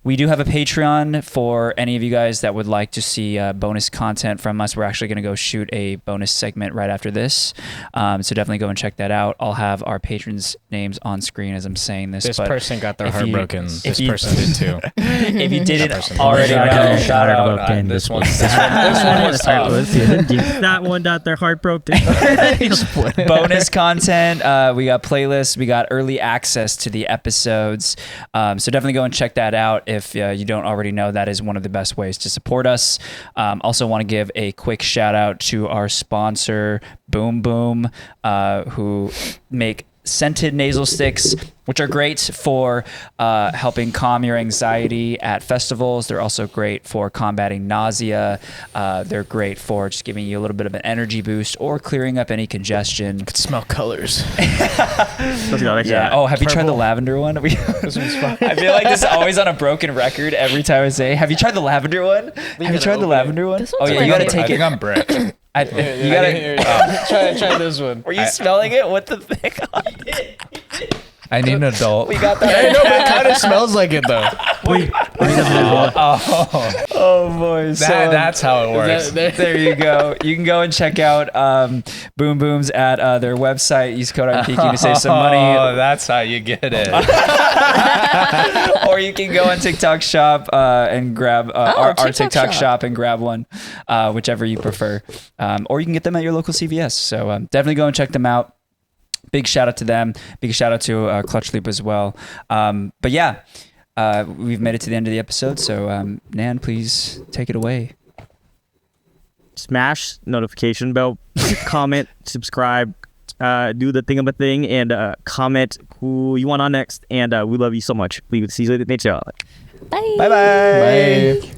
S4: We do have a Patreon for any of you guys that would like to see bonus content from us. We're actually going to go shoot a bonus segment right after this. So definitely go and check that out. I'll have our patrons' names on screen as I'm saying this.
S6: This person got their heart broken. This
S4: you-
S6: person did too.
S4: If you didn't
S6: person.
S4: already know,
S1: Shout out. This one was tough.
S5: That one got their heart broken.
S4: bonus content. We got playlists. We got early access to the episodes. So definitely go and check that out if you don't already know. That is one of the best ways to support us. Also want to give a quick shout out to our sponsor, Boom Boom, who make scented nasal sticks, which are great for helping calm your anxiety at festivals. They're also great for combating nausea. They're great for just giving you a little bit of an energy boost or clearing up any congestion.
S6: I could smell colors.
S4: Yeah. Oh, have you tried the lavender one? I feel like this is always on a broken record every time I say, have you tried the lavender one? Have you tried the lavender one? Oh yeah, you got to take it.
S1: I think I'm brick.
S4: You gotta
S6: try this one.
S4: Were you smelling it? What the thing on?
S1: I need an adult.
S4: We got that.
S6: I know, but it kind of smells like it though.
S1: Oh
S4: boy.
S1: That's how it works.
S4: There you go. You can go and check out Boom Booms at their website. Use code I'm Peaking to save some money.
S1: Oh, that's how you get it.
S4: Or you can go on TikTok shop and grab our TikTok shop and grab one, whichever you prefer. Or you can get them at your local CVS. So definitely go and check them out. Big shout out to them. Big shout out to Clutch Loop as well. But yeah, we've made it to the end of the episode. So Nand, please take it away.
S5: Smash notification bell, comment, subscribe, do the thing of a thing, and comment who you want on next. And we love you so much. We will see you later.
S7: Bye.
S4: Bye-bye.
S6: Bye.